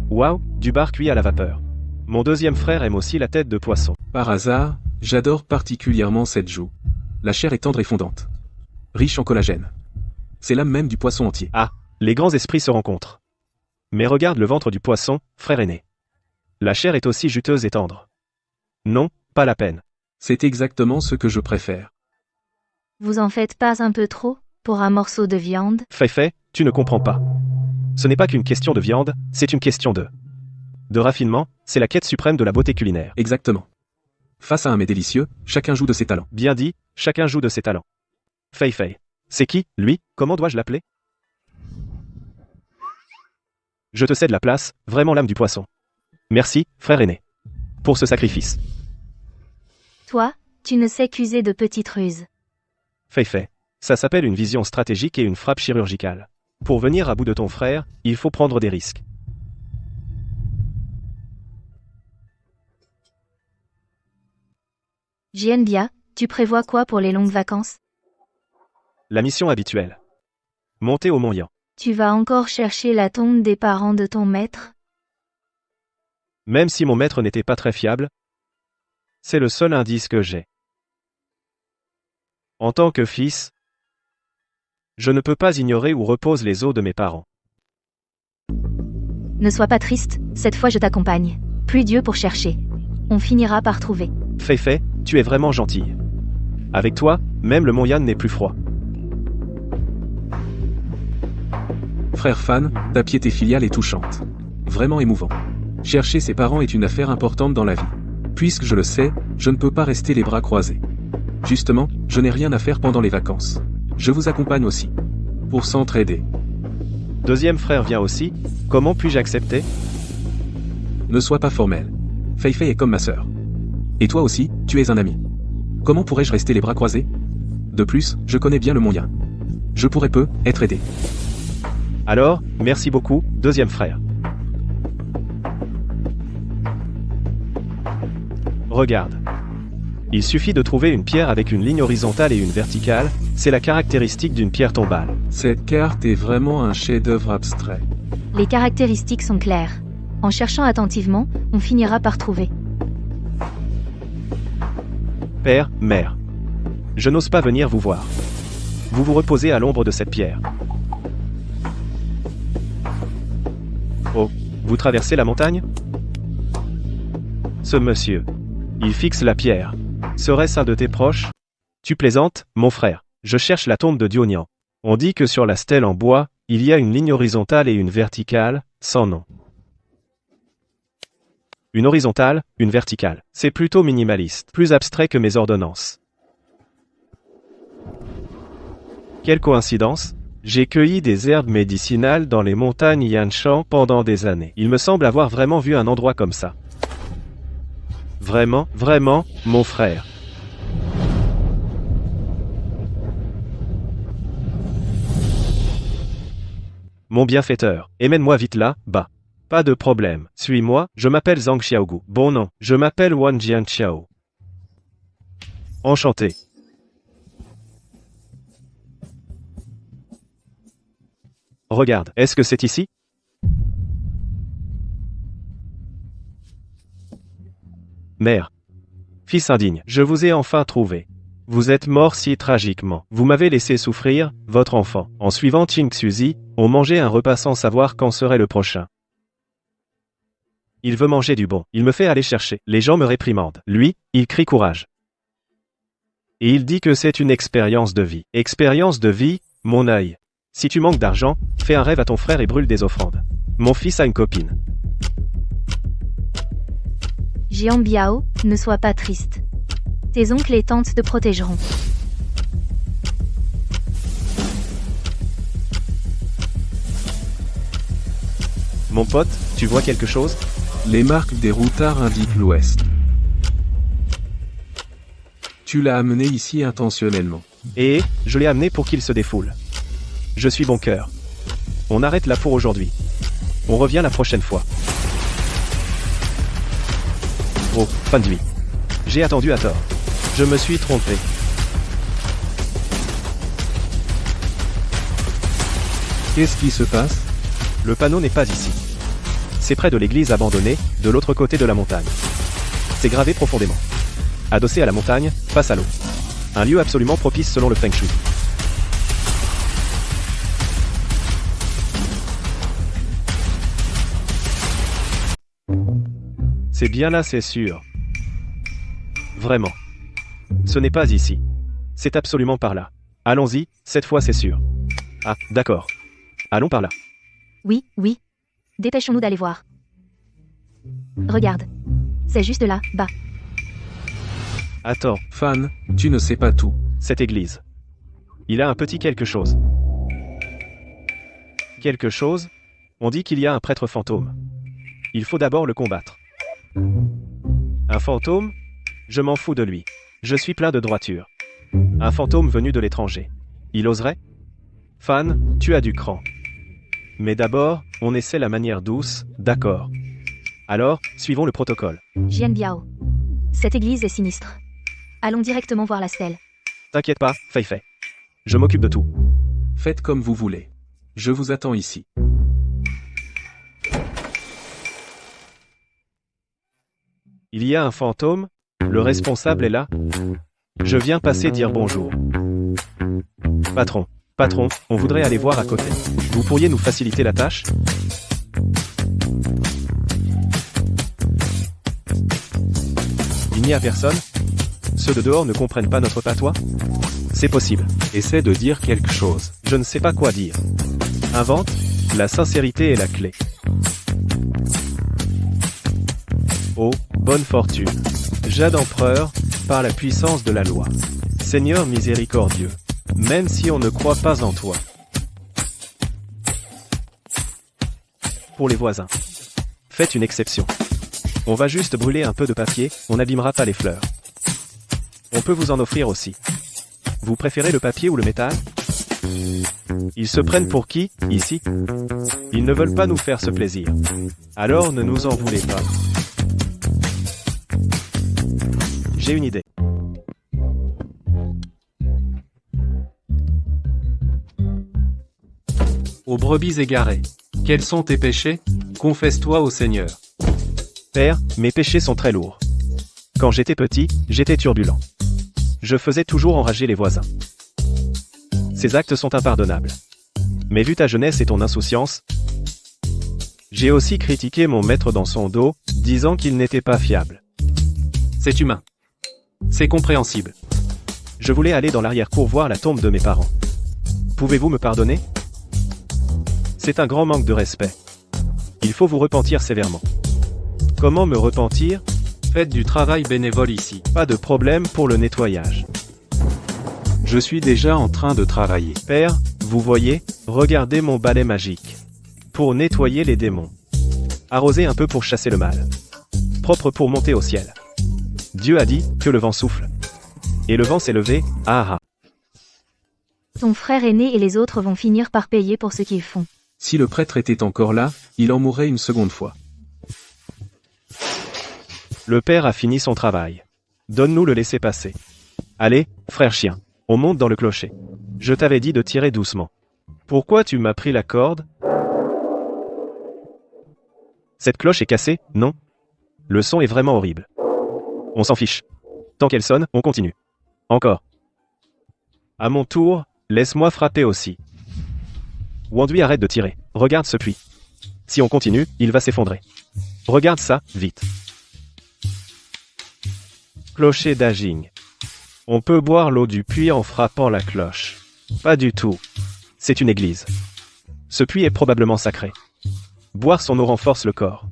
Waouh, du bar cuit à la vapeur. Mon deuxième frère aime aussi la tête de poisson. Par hasard, j'adore particulièrement cette joue. La chair est tendre et fondante. Riche en collagène. C'est l'âme même du poisson entier. Les grands esprits se rencontrent. Mais regarde le ventre du poisson, frère aîné. La chair est aussi juteuse et tendre. Non, pas la peine. C'est exactement ce que je préfère. Vous en faites pas un peu trop, pour un morceau de viande? Fait, tu ne comprends pas. Ce n'est pas qu'une question de viande, c'est une question de raffinement, c'est la quête suprême de la beauté culinaire. Exactement. Face à un mets délicieux, chacun joue de ses talents. Bien dit, chacun joue de ses talents. Fei. C'est qui, lui? Comment dois-je l'appeler? Je te cède la place, vraiment l'âme du poisson. Merci, frère aîné. Pour ce sacrifice. Toi, tu ne sais qu'user de petites ruses. Fei. Ça s'appelle une vision stratégique et une frappe chirurgicale. Pour venir à bout de ton frère, il faut prendre des risques. Jianbia, tu prévois quoi pour les longues vacances? La mission habituelle. Monter au Mont Yan. Tu vas encore chercher la tombe des parents de ton maître? Même si mon maître n'était pas très fiable, c'est le seul indice que j'ai. En tant que fils, je ne peux pas ignorer où reposent les os de mes parents. Ne sois pas triste, cette fois je t'accompagne. Plus Dieu pour chercher. On finira par trouver. Fei, tu es vraiment gentille. Avec toi, même le Mont Yan n'est plus froid. Frère Fan, ta piété filiale est touchante. Vraiment émouvant. Chercher ses parents est une affaire importante dans la vie. Puisque je le sais, je ne peux pas rester les bras croisés. Justement, je n'ai rien à faire pendant les vacances. Je vous accompagne aussi. Pour s'entraider. Deuxième frère vient aussi, comment puis-je accepter? Ne sois pas formel. Fei est comme ma sœur. Et toi aussi, tu es un ami. Comment pourrais-je rester les bras croisés? De plus, je connais bien le Mont Yan. Je pourrais être aidé. Alors, merci beaucoup, deuxième frère. Regarde. Il suffit de trouver une pierre avec une ligne horizontale et une verticale, c'est la caractéristique d'une pierre tombale. Cette carte est vraiment un chef-d'œuvre abstrait. Les caractéristiques sont claires. En cherchant attentivement, on finira par trouver. Père, mère. Je n'ose pas venir vous voir. Vous vous reposez à l'ombre de cette pierre. Oh, vous traversez la montagne? Ce monsieur. Il fixe la pierre. Serait-ce un de tes proches? Tu plaisantes, mon frère. Je cherche la tombe de Dionian. On dit que sur la stèle en bois, il y a une ligne horizontale et une verticale, sans nom. Une horizontale, une verticale. C'est plutôt minimaliste, plus abstrait que mes ordonnances. Quelle coïncidence? J'ai cueilli des herbes médicinales dans les montagnes Yanshan pendant des années. Il me semble avoir vraiment vu un endroit comme ça. Vraiment, mon frère. Mon bienfaiteur, emmène-moi vite là, bas. Pas de problème, suis-moi, je m'appelle Zhang Xiaogu. Bon non, je m'appelle Wang Jianqiao. Enchanté. Regarde, est-ce que c'est ici? Mère. Fils indigne, je vous ai enfin trouvé. Vous êtes mort si tragiquement. Vous m'avez laissé souffrir, votre enfant. En suivant Qing Xuzi, on mangeait un repas sans savoir quand serait le prochain. Il veut manger du bon. Il me fait aller chercher. Les gens me réprimandent. Lui, il crie courage. Et il dit que c'est une expérience de vie. Expérience de vie, mon œil. Si tu manques d'argent, fais un rêve à ton frère et brûle des offrandes. Mon fils a une copine. Jianbiao, ne sois pas triste. Tes oncles et tantes te protégeront. Mon pote, tu vois quelque chose? Les marques des routards indiquent l'ouest. Tu l'as amené ici intentionnellement. Et je l'ai amené pour qu'il se défoule. Je suis bon cœur. On arrête là pour aujourd'hui. On revient la prochaine fois. Oh, fin de nuit. J'ai attendu à tort. Je me suis trompé. Qu'est-ce qui se passe? Le panneau n'est pas ici. C'est près de l'église abandonnée, de l'autre côté de la montagne. C'est gravé profondément. Adossé à la montagne, face à l'eau. Un lieu absolument propice selon le Feng Shui. C'est bien là, c'est sûr. Vraiment. Ce n'est pas ici. C'est absolument par là. Allons-y, cette fois c'est sûr. Ah, d'accord. Allons par là. Oui, oui. Dépêchons-nous d'aller voir. Regarde. C'est juste là, bas. Attends, Fan, tu ne sais pas tout. cette église. Il a un petit quelque chose. Quelque chose? On dit qu'il y a un prêtre fantôme. Il faut d'abord le combattre. Un fantôme? Je m'en fous de lui. Je suis plein de droiture. Un fantôme venu de l'étranger. Il oserait? Fan, tu as du cran. Mais d'abord, on essaie la manière douce, d'accord. Alors, suivons le protocole. Jian Biao. Cette église est sinistre. Allons directement voir la stèle. T'inquiète pas, Fei Fei. Je m'occupe de tout. Faites comme vous voulez. Je vous attends ici. Il y a un fantôme? Le responsable est là? Je viens passer dire bonjour. Patron, on voudrait aller voir à côté. Vous pourriez nous faciliter la tâche? Il n'y a personne? Ceux de dehors ne comprennent pas notre patois? C'est possible. Essaie de dire quelque chose. Je ne sais pas quoi dire. Invente, la sincérité est la clé. Oh, bonne fortune. Jade Empereur, par la puissance de la loi. Seigneur miséricordieux, même si on ne croit pas en toi. Pour les voisins. Faites une exception. On va juste brûler un peu de papier, on n'abîmera pas les fleurs. On peut vous en offrir aussi. Vous préférez le papier ou le métal? Ils se prennent pour qui, ici? Ils ne veulent pas nous faire ce plaisir. Alors ne nous en voulez pas. J'ai une idée. Ô brebis égarées, quels sont tes péchés? Confesse-toi au Seigneur. Père, mes péchés sont très lourds. Quand j'étais petit, j'étais turbulent. Je faisais toujours enrager les voisins. Ces actes sont impardonnables. Mais vu ta jeunesse et ton insouciance, j'ai aussi critiqué mon maître dans son dos, disant qu'il n'était pas fiable. C'est humain. C'est compréhensible. Je voulais aller dans l'arrière-cour voir la tombe de mes parents. Pouvez-vous me pardonner? C'est un grand manque de respect. Il faut vous repentir sévèrement. Comment me repentir? Faites du travail bénévole ici. Pas de problème pour le nettoyage. Je suis déjà en train de travailler. Père, vous voyez, regardez mon balai magique. Pour nettoyer les démons. Arroser un peu pour chasser le mal. Propre pour monter au ciel. Dieu a dit que le vent souffle. Et le vent s'est levé, ah ah. Ton frère aîné et les autres vont finir par payer pour ce qu'ils font. Si le prêtre était encore là, il en mourrait une seconde fois. Le père a fini son travail. Donne-nous le laissez-passer. Allez, frère chien, on monte dans le clocher. Je t'avais dit de tirer doucement. Pourquoi tu m'as pris la corde? Cette cloche est cassée, non? Le son est vraiment horrible. On s'en fiche. Tant qu'elle sonne, on continue. Encore. À mon tour, laisse-moi frapper aussi. Wandui arrête de tirer. Regarde ce puits. Si on continue, il va s'effondrer. Regarde ça, vite. Clocher d'Ajing. On peut boire l'eau du puits en frappant la cloche. Pas du tout. C'est une église. Ce puits est probablement sacré. Boire son eau renforce le corps.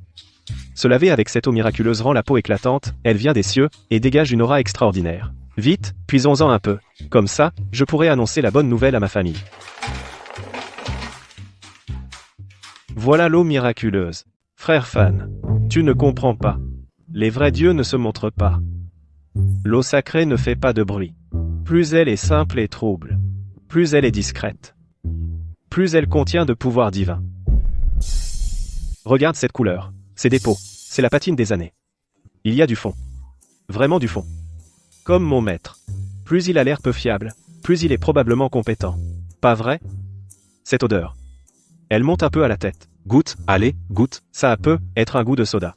Se laver avec cette eau miraculeuse rend la peau éclatante, elle vient des cieux, et dégage une aura extraordinaire. Vite, puisons-en un peu. Comme ça, je pourrai annoncer la bonne nouvelle à ma famille. Voilà l'eau miraculeuse. Frère Fan, tu ne comprends pas. Les vrais dieux ne se montrent pas. L'eau sacrée ne fait pas de bruit. Plus elle est simple et trouble, plus elle est discrète, plus elle contient de pouvoir divin. Regarde cette couleur, c'est des pots, c'est la patine des années. Il y a du fond. Vraiment du fond. Comme mon maître. Plus il a l'air peu fiable, plus il est probablement compétent. Pas vrai? Cette odeur. Elle monte un peu à la tête. Goûte, allez, goûte. Ça peut être un goût de soda.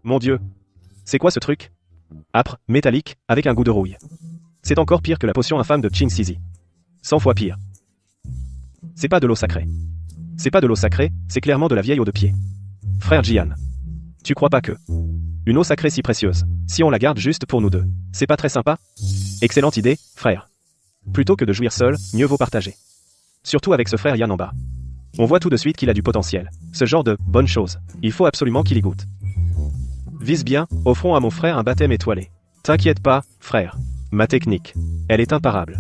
Mon Dieu. C'est quoi ce truc? Âpre, métallique, avec un goût de rouille. C'est encore pire que la potion infâme de Qin Sizi. 100 fois pire. C'est pas de l'eau sacrée. C'est pas de l'eau sacrée, c'est clairement de la vieille eau de pied. Frère Jian. Tu crois pas que une eau sacrée si précieuse, si on la garde juste pour nous deux, c'est pas très sympa? Excellente idée, frère. Plutôt que de jouir seul, mieux vaut partager. Surtout avec ce frère Yan en bas. On voit tout de suite qu'il a du potentiel. Ce genre de bonne chose. Il faut absolument qu'il y goûte. Vise bien, offrons à mon frère un baptême étoilé. T'inquiète pas, frère. Ma technique. Elle est imparable.